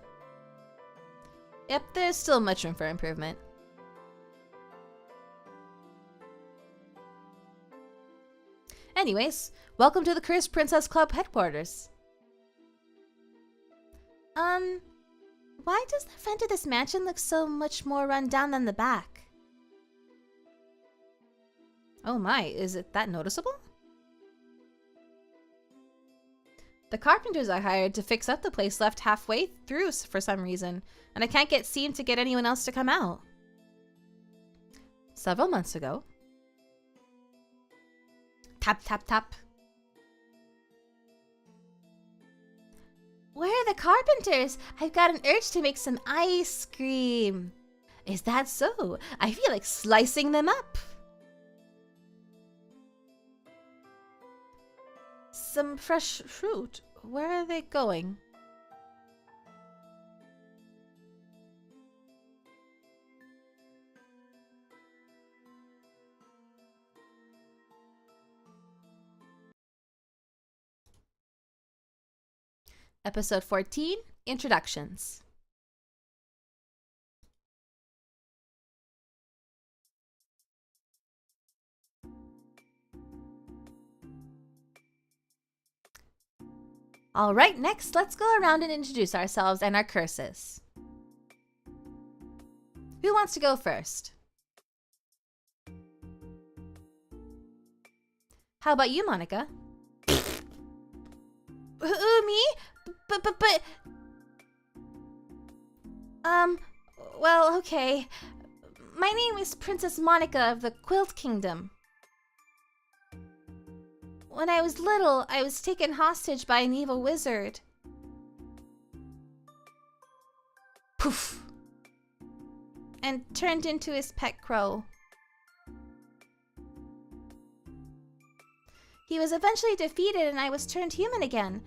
Yep, there's still much room for improvement. Anyways, welcome to the Cursed Princess Club headquarters. Why does the front of this mansion look so much more run down than the back? Oh my, is it that noticeable? The carpenters I hired to fix up the place left halfway through for some reason, and I can't seem to get anyone else to come out. Several months ago. Tap, tap, tap. Where are the carpenters? I've got an urge to make some ice cream. Is that so? I feel like slicing them up. Some fresh fruit. Where are they going? Episode 14, Introductions. Alright, next, let's go around and introduce ourselves and our curses. Who wants to go first? How about you, Monica? Me? But... Well, okay. My name is Princess Monica of the Quilt Kingdom. When I was little, I was taken hostage by an evil wizard. Poof! And turned into his pet crow. He was eventually defeated and I was turned human again.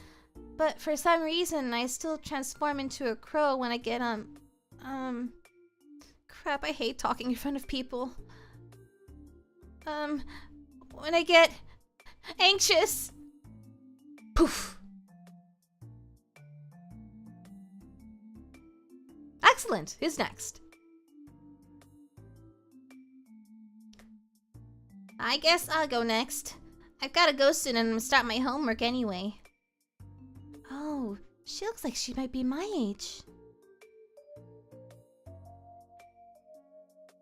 But for some reason, I still transform into a crow when I get, crap, I hate talking in front of people. When I get anxious. Poof. Excellent. Who's next? I guess I'll go next. I've got to go soon and start my homework anyway. Oh, she looks like she might be my age.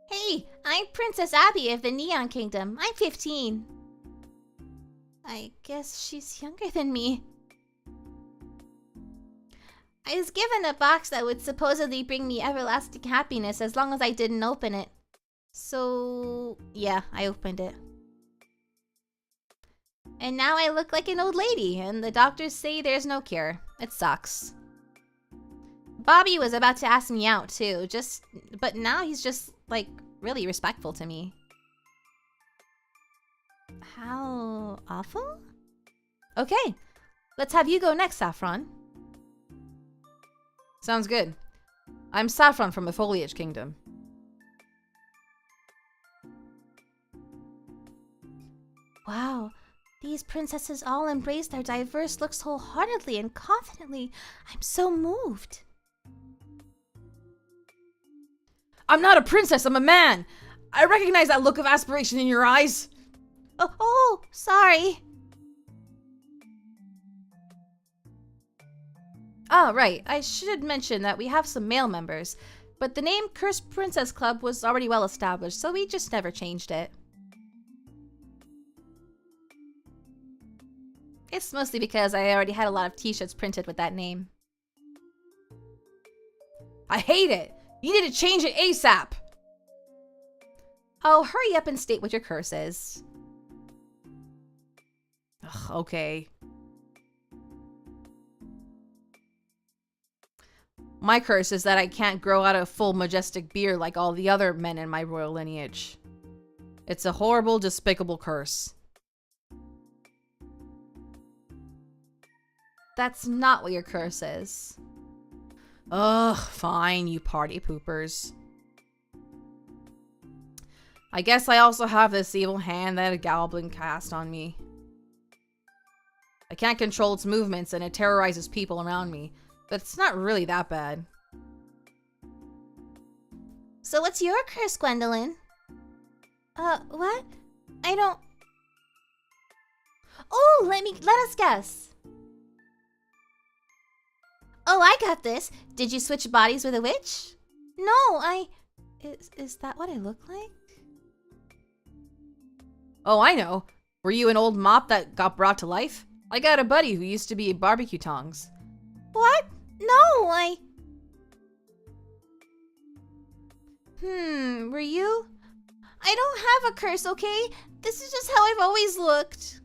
Hey, I'm Princess Abby of the Neon Kingdom. I'm 15. I guess she's younger than me. I was given a box that would supposedly bring me everlasting happiness as long as I didn't open it. So, yeah, I opened it. And now I look like an old lady, and the doctors say there's no cure. It sucks. Bobby was about to ask me out, too, but now he's just, like, really respectful to me. How awful? Okay, let's have you go next, Saffron. Sounds good. I'm Saffron from the Foliage Kingdom. Wow, these princesses all embrace their diverse looks wholeheartedly and confidently. I'm so moved. I'm not a princess, I'm a man! I recognize that look of aspiration in your eyes! Oh, sorry. Oh, right. I should mention that we have some male members, but the name Cursed Princess Club was already well established, so we just never changed it. It's mostly because I already had a lot of t-shirts printed with that name. I hate it! You need to change it ASAP! Oh, hurry up and state what your curse is. Ugh, okay. My curse is that I can't grow out a full majestic beard like all the other men in my royal lineage. It's a horrible, despicable curse. That's not what your curse is. Ugh, fine, you party poopers. I guess I also have this evil hand that a goblin cast on me. I can't control its movements and it terrorizes people around me, but it's not really that bad. So what's your curse, Gwendolyn? What? I don't... Oh, let us guess. Oh, I got this. Did you switch bodies with a witch? No, Is that what I look like? Oh, I know. Were you an old mop that got brought to life? I got a buddy who used to be barbecue tongs. What? No, were you? I don't have a curse, okay? This is just how I've always looked.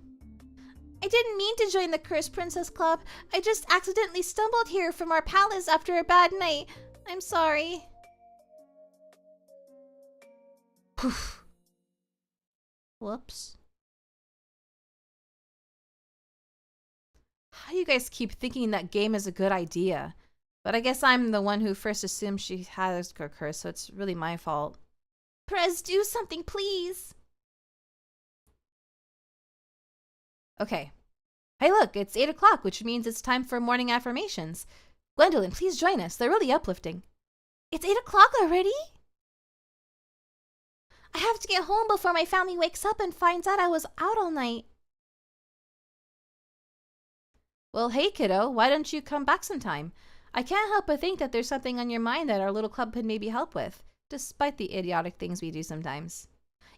I didn't mean to join the Cursed Princess Club. I just accidentally stumbled here from our palace after a bad night. I'm sorry. Poof. Whoops. How do you guys keep thinking that game is a good idea? But I guess I'm the one who first assumed she has her curse, so it's really my fault. Prez, do something, please. Okay. Hey look, it's 8 o'clock, which means it's time for morning affirmations. Gwendolyn, please join us. They're really uplifting. It's 8 o'clock already? I have to get home before my family wakes up and finds out I was out all night. Well, hey kiddo, why don't you come back sometime? I can't help but think that there's something on your mind that our little club could maybe help with, despite the idiotic things we do sometimes.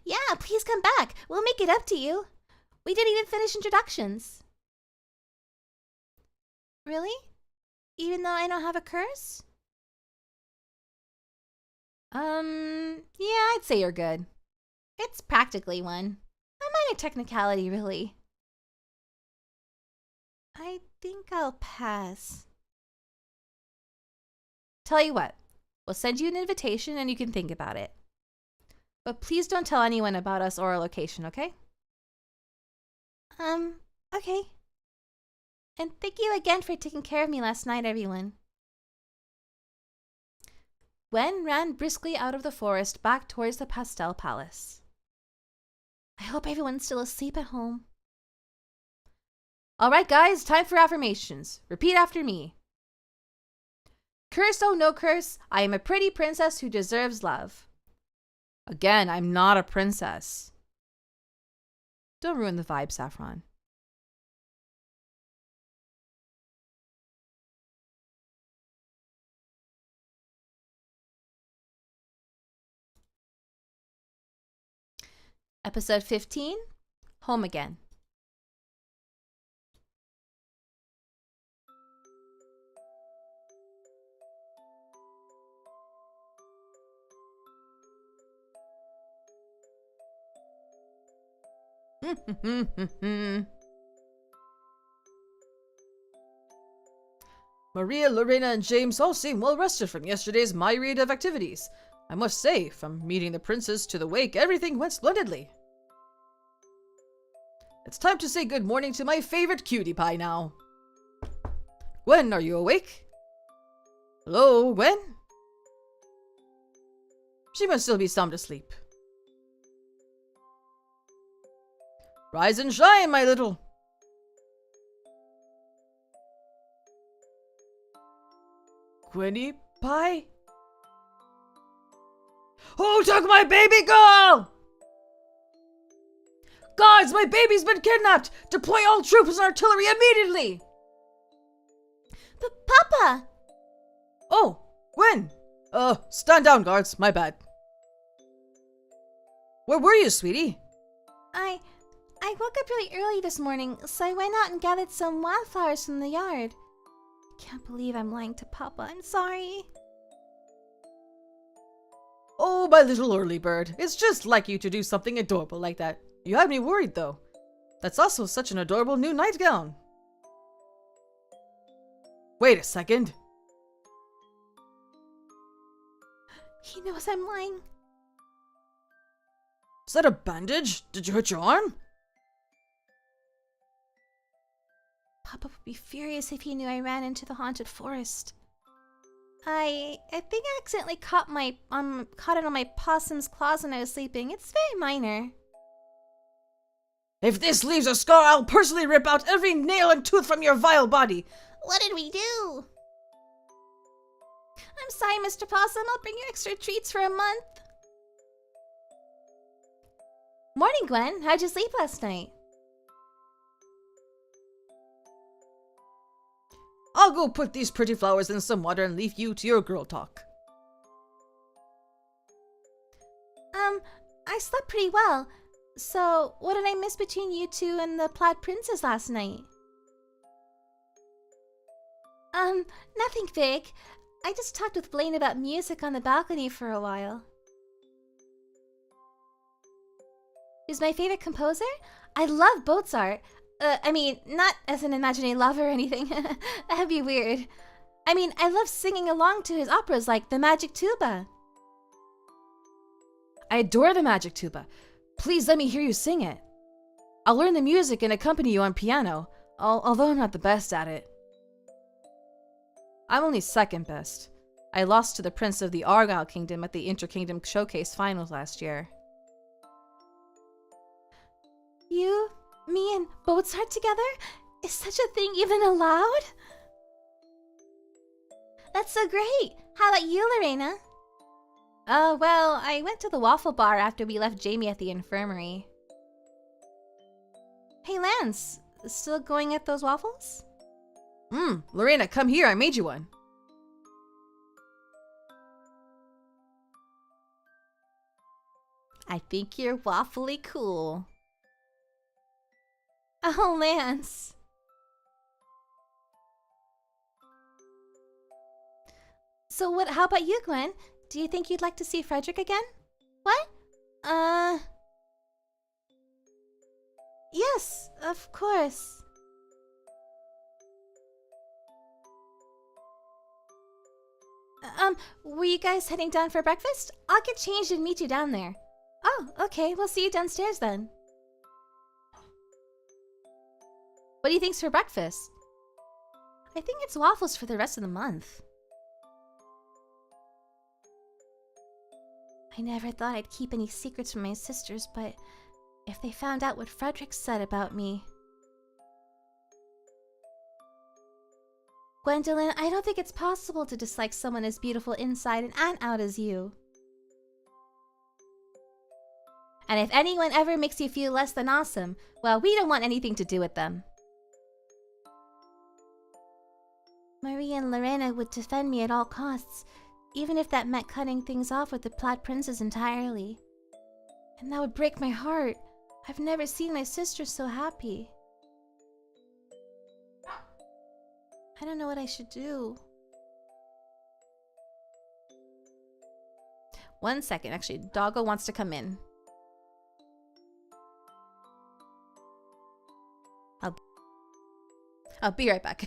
Yeah, please come back. We'll make it up to you. We didn't even finish introductions. Really? Even though I don't have a curse? Yeah, I'd say you're good. It's practically one. A minor technicality, really. I think I'll pass. Tell you what, we'll send you an invitation and you can think about it. But please don't tell anyone about us or our location, okay? Okay. And thank you again for taking care of me last night, everyone. Gwen ran briskly out of the forest back towards the Pastel Palace. I hope everyone's still asleep at home. All right, guys, time for affirmations. Repeat after me. Curse, oh no curse, I am a pretty princess who deserves love. Again, I'm not a princess. Don't ruin the vibe, Saffron. Episode 15, Home Again. Maria, Lorena, and James all seem well rested from yesterday's myriad of activities. I must say, from meeting the princess to the wake, everything went splendidly. It's time to say good morning to my favorite cutie pie now. Gwen, are you awake? Hello, Gwen? She must still be sound asleep. Rise and shine, my little. Gwenny pie? Who took my baby girl? Guards, my baby's been kidnapped! Deploy all troops and artillery immediately! But Papa! Stand down, guards. My bad. Where were you, sweetie? I woke up really early this morning, so I went out and gathered some wildflowers from the yard. I can't believe I'm lying to Papa. I'm sorry. Oh, my little early bird. It's just like you to do something adorable like that. You had me worried, though. That's also such an adorable new nightgown. Wait a second. He knows I'm lying. Is that a bandage? Did you hurt your arm? Papa would be furious if he knew I ran into the haunted forest. I think I accidentally caught it on my possum's claws when I was sleeping. It's very minor. If this leaves a scar, I'll personally rip out every nail and tooth from your vile body. What did we do? I'm sorry, Mr. Possum. I'll bring you extra treats for a month. Morning, Gwen. How'd you sleep last night? I'll go put these pretty flowers in some water and leave you to your girl talk. I slept pretty well. So, what did I miss between you two and the Plaid Princess last night? Nothing big. I just talked with Blaine about music on the balcony for a while. Who's my favorite composer? I love Mozart. I mean, not as an imaginary lover or anything. That'd be weird. I mean, I love singing along to his operas like The Magic Tuba. I adore the Magic Tuba. Please let me hear you sing it. I'll learn the music and accompany you on piano, although I'm not the best at it. I'm only second best. I lost to the Prince of the Argyle Kingdom at the Inter-Kingdom Showcase Finals last year. You, me, and Mozart together? Is such a thing even allowed? That's so great! How about you, Lorena? Well, I went to the waffle bar after we left Jamie at the infirmary. Hey, Lance, still going at those waffles? Lorena, come here, I made you one. I think you're waffly cool. Oh, Lance. So how about you, Gwen? Do you think you'd like to see Frederick again? What? Yes, of course. Were you guys heading down for breakfast? I'll get changed and meet you down there. Oh, okay, we'll see you downstairs then. What do you think's for breakfast? I think it's waffles for the rest of the month. I never thought I'd keep any secrets from my sisters, but if they found out what Frederick said about me... Gwendolyn, I don't think it's possible to dislike someone as beautiful inside and out as you. And if anyone ever makes you feel less than awesome, well, we don't want anything to do with them. Marie and Lorena would defend me at all costs, even if that meant cutting things off with the Plaid Princess entirely. And that would break my heart. I've never seen my sister so happy. I don't know what I should do. 1 second, actually, Doggo wants to come in. I'll be right back.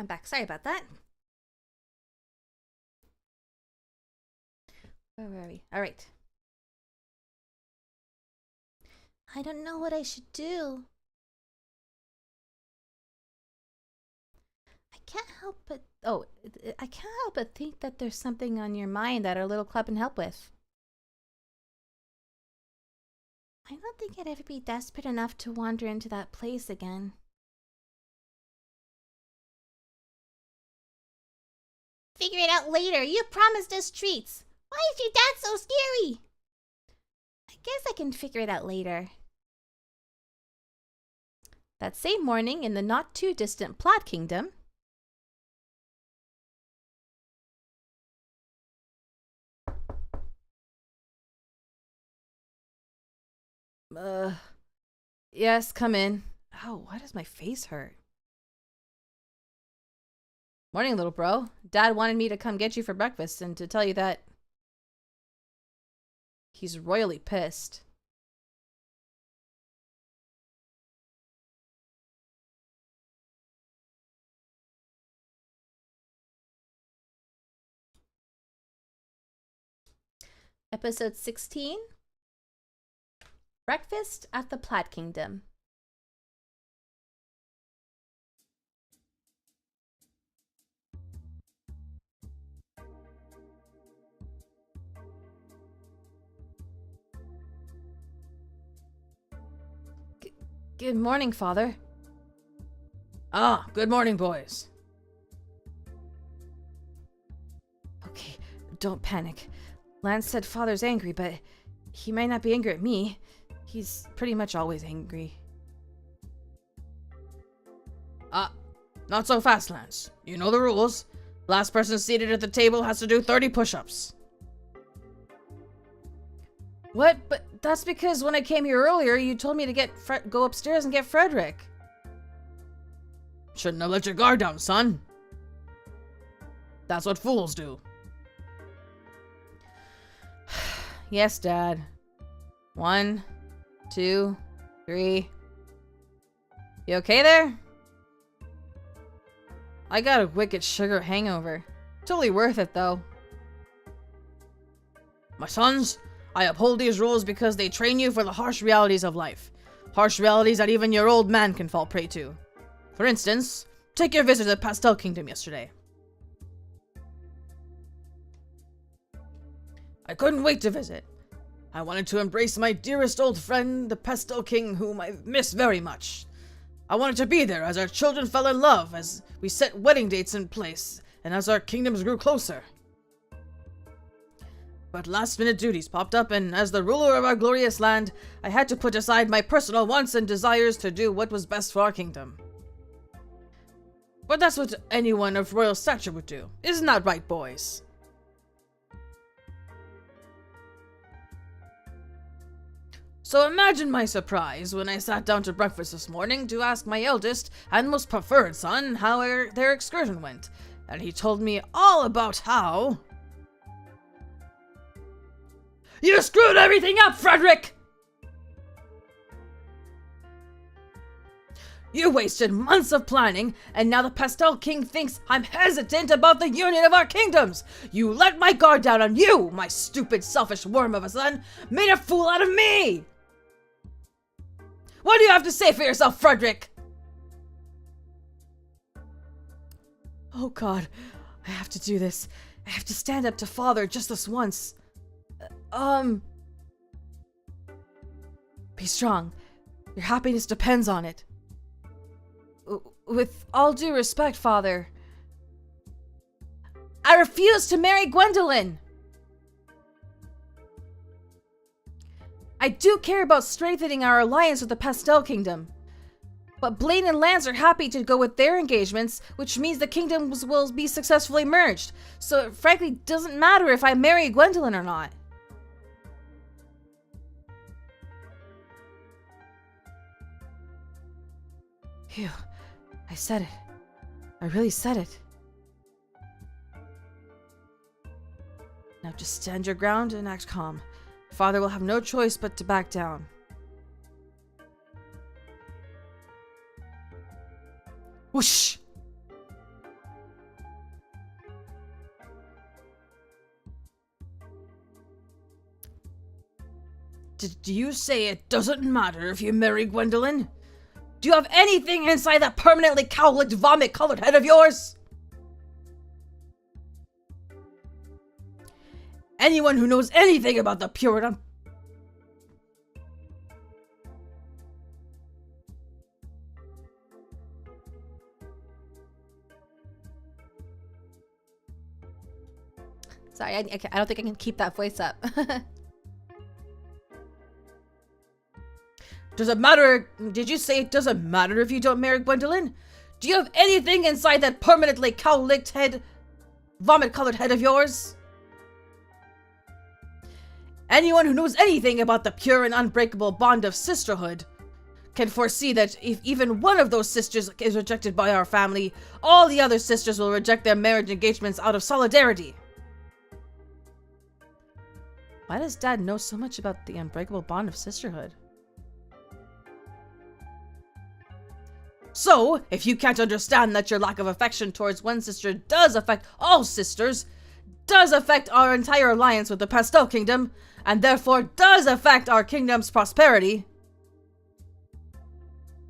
I'm back. Sorry about that. Where were we? All right. I don't know what I should do. I can't help but think that there's something on your mind that our little club can help with. I don't think I'd ever be desperate enough to wander into that place again. Figure it out later. You promised us treats. Why is your dad so scary? I guess I can figure it out later. That same morning in the not-too-distant Plot Kingdom, yes, come in. Oh, why does my face hurt? Morning, little bro. Dad wanted me to come get you for breakfast and to tell you that he's royally pissed. Episode 16, Breakfast at the Plot Kingdom. Good morning, Father. Ah, good morning, boys. Okay, don't panic. Lance said Father's angry, but he might not be angry at me. He's pretty much always angry. Not so fast, Lance. You know the rules. Last person seated at the table has to do 30 push-ups. What? But that's because when I came here earlier, you told me to go upstairs and get Frederick. Shouldn't have let your guard down, son. That's what fools do. Yes, Dad. 1, 2, 3. You okay there? I got a wicked sugar hangover. Totally worth it, though. My sons, I uphold these rules because they train you for the harsh realities of life. Harsh realities that even your old man can fall prey to. For instance, take your visit to the Pastel Kingdom yesterday. I couldn't wait to visit. I wanted to embrace my dearest old friend, the Pastel King, whom I miss very much. I wanted to be there as our children fell in love, as we set wedding dates in place, and as our kingdoms grew closer. But last-minute duties popped up, and as the ruler of our glorious land, I had to put aside my personal wants and desires to do what was best for our kingdom. But that's what anyone of royal stature would do. Isn't that right, boys? So imagine my surprise when I sat down to breakfast this morning to ask my eldest and most preferred son how their excursion went, and he told me all about how... You screwed everything up, Frederick! You wasted months of planning, and now the Pastel King thinks I'm hesitant about the union of our kingdoms! You let my guard down, and you, my stupid, selfish worm of a son, made a fool out of me! What do you have to say for yourself, Frederick? Oh God, I have to do this. I have to stand up to Father just this once. Be strong. Your happiness depends on it. With all due respect, Father, I refuse to marry Gwendolyn! I do care about strengthening our alliance with the Pastel Kingdom. But Blaine and Lance are happy to go with their engagements, which means the kingdoms will be successfully merged. So it frankly doesn't matter if I marry Gwendolyn or not. Phew. I said it. I really said it. Now just stand your ground and act calm. Father will have no choice but to back down. Whoosh! Did you say it doesn't matter if you marry Gwendolyn? Do you have anything inside that permanently cowlicked vomit-colored head of yours? Anyone who knows anything about the pure and Sorry, I don't think I can keep that voice up. Does it matter? Did you say it doesn't matter if you don't marry Gwendolyn? Do you have anything inside that permanently cow-licked head, vomit-colored head of yours? Anyone who knows anything about the pure and unbreakable bond of sisterhood can foresee that if even one of those sisters is rejected by our family, all the other sisters will reject their marriage engagements out of solidarity. Why does Dad know so much about the unbreakable bond of sisterhood? So, if you can't understand that your lack of affection towards one sister does affect all sisters, does affect our entire alliance with the Pastel Kingdom, and therefore does affect our kingdom's prosperity,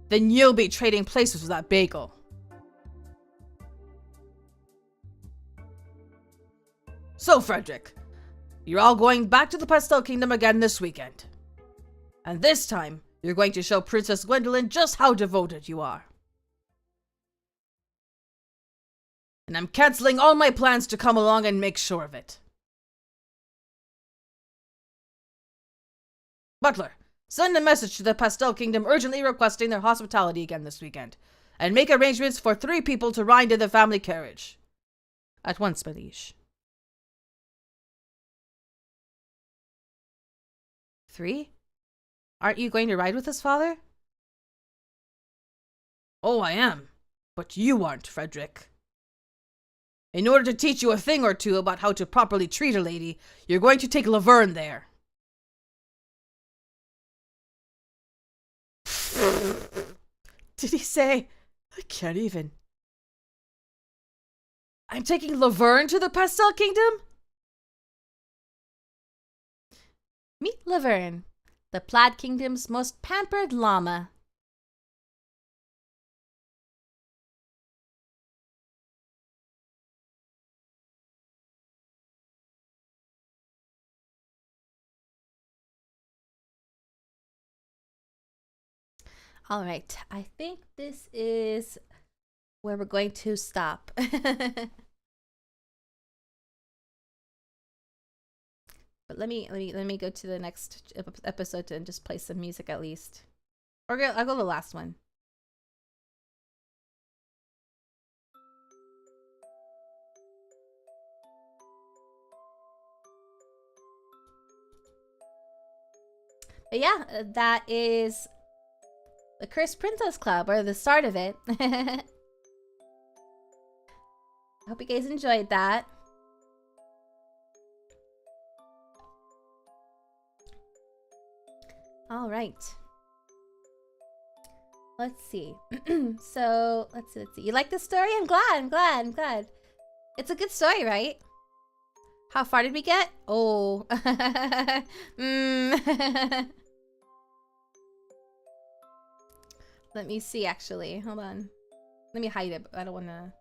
then you'll be trading places with that bagel. So, Frederick, you're all going back to the Pastel Kingdom again this weekend. And this time, you're going to show Princess Gwendolyn just how devoted you are. And I'm canceling all my plans to come along and make sure of it. Butler, send a message to the Pastel Kingdom urgently requesting their hospitality again this weekend, and make arrangements for 3 people to ride in the family carriage. At once, my liege. 3? Aren't you going to ride with us, Father? Oh, I am. But you aren't, Frederick. In order to teach you a thing or two about how to properly treat a lady, you're going to take Laverne there. Did he say? I can't even. I'm taking Laverne to the Pastel Kingdom? Meet Laverne, the Plaid Kingdom's most pampered llama. All right, I think this is where we're going to stop. But let me go to the next episode and just play some music at least. Or I'll go to the last one. But yeah, that is the Cursed Princess Club, or the start of it. I hope you guys enjoyed that. All right. Let's see. So, let's see. You like this story? I'm glad. It's a good story, right? How far did we get? Oh. Let me see, actually. Hold on. Let me hide it. I don't want to...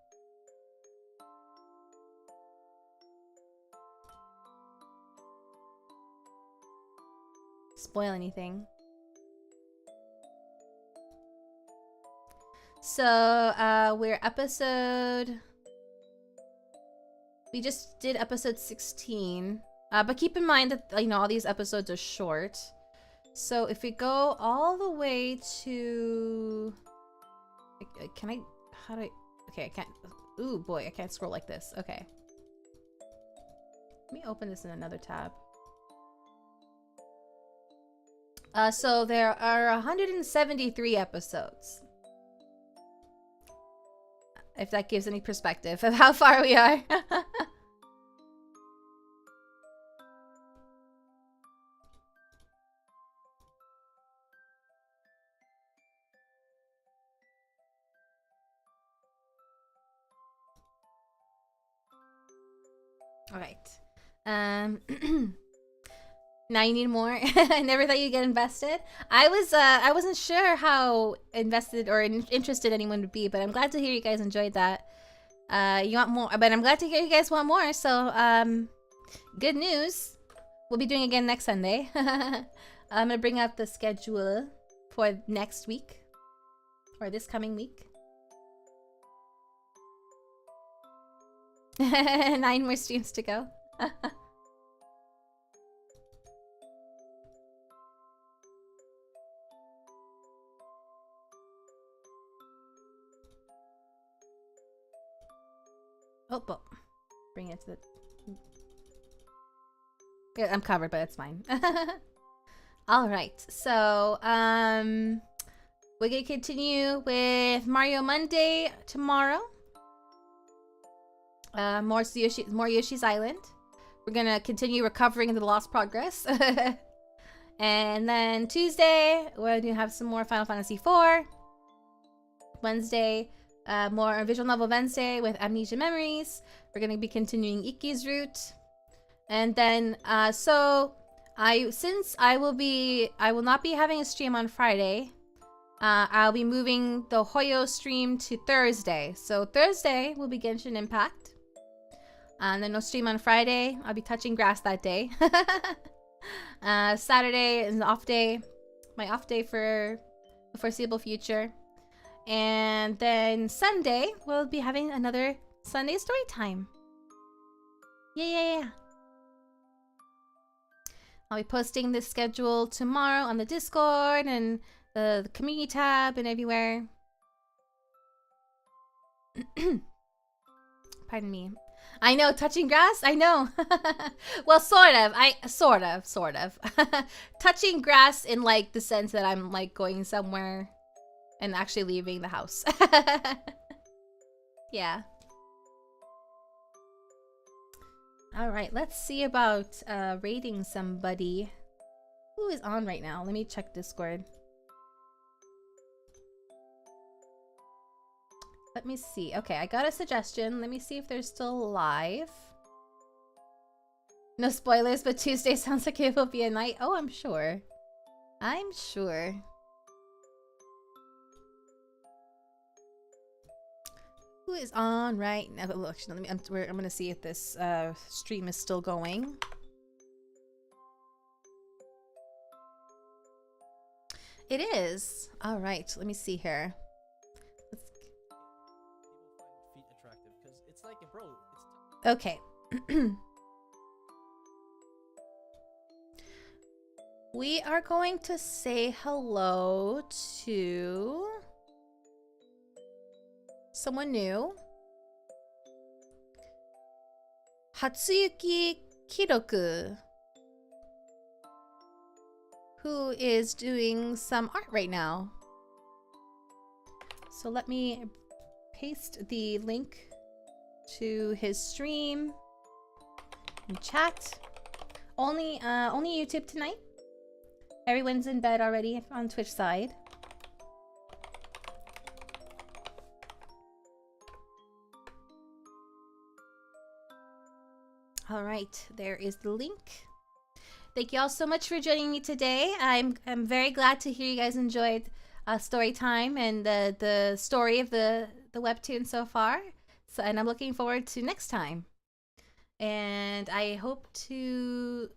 spoil anything. So, we're episode... we just did episode 16. But keep in mind that, you know, all these episodes are short. So if we go all the way to... can I... how do I... okay, I can't... ooh, boy, I can't scroll like this. Okay. Let me open this in another tab. So there are 173 episodes. If that gives any perspective of how far we are. All right. Now you need more. I never thought you'd get invested. I wasn't sure how invested or interested anyone would be, but I'm glad to hear you guys enjoyed that. You want more, but I'm glad to hear you guys want more. So, good news. We'll be doing it again next Sunday. I'm gonna bring up the schedule for next week, or this coming week. 9 more streams to go. Oh, bring it to the... Yeah, I'm covered, but it's fine. Alright, so, we're gonna continue with Mario Monday tomorrow. More Yoshi's Island. We're gonna continue recovering the lost progress. And then Tuesday, we're gonna have some more Final Fantasy IV. Wednesday, more Visual Novel Wednesday with Amnesia Memories. We're gonna be continuing Ikki's route. And then, I will not be having a stream on Friday. I'll be moving the Hoyo stream to Thursday. So Thursday will be Genshin Impact. And then no stream on Friday. I'll be touching grass that day. Saturday is an off day. My off day for the foreseeable future. And then Sunday, we'll be having another Sunday Storytime. Yeah. I'll be posting this schedule tomorrow on the Discord and the community tab and everywhere. Pardon me. I know, touching grass? I know. Well, sort of. Touching grass in like the sense that I'm like going somewhere and actually leaving the house. Yeah. Alright, let's see about rating somebody. Who is on right now? Let me check Discord. Let me see. Okay, I got a suggestion. Let me see if they're still live. No spoilers, but Tuesday sounds like it will be a night. Oh, I'm sure. I'm sure. Who is on right now? Look, I'm gonna see if this stream is still going. It is. All right, let me see here. Okay. We are going to say hello to someone new. Hatsuyuki Kiroku, who is doing some art right now. So let me paste the link to his stream in chat. Only YouTube tonight. Everyone's in bed already on Twitch side. All right, there is the link. Thank you all so much for joining me today. I'm very glad to hear you guys enjoyed story time and the story of the webtoon so far. So, and I'm looking forward to next time. And I hope that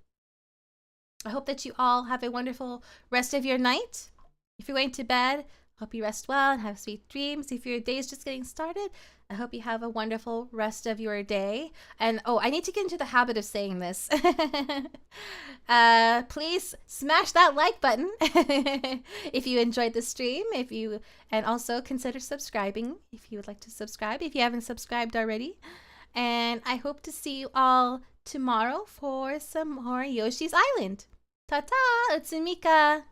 you all have a wonderful rest of your night. If you're going to bed, hope you rest well and have sweet dreams. If your day is just getting started, I hope you have a wonderful rest of your day. And oh, I need to get into the habit of saying this. Please smash that like button if you enjoyed the stream. And also consider subscribing if you would like to subscribe if you haven't subscribed already. And I hope to see you all tomorrow for some more Yoshi's Island. Ta-ta! It's Mika.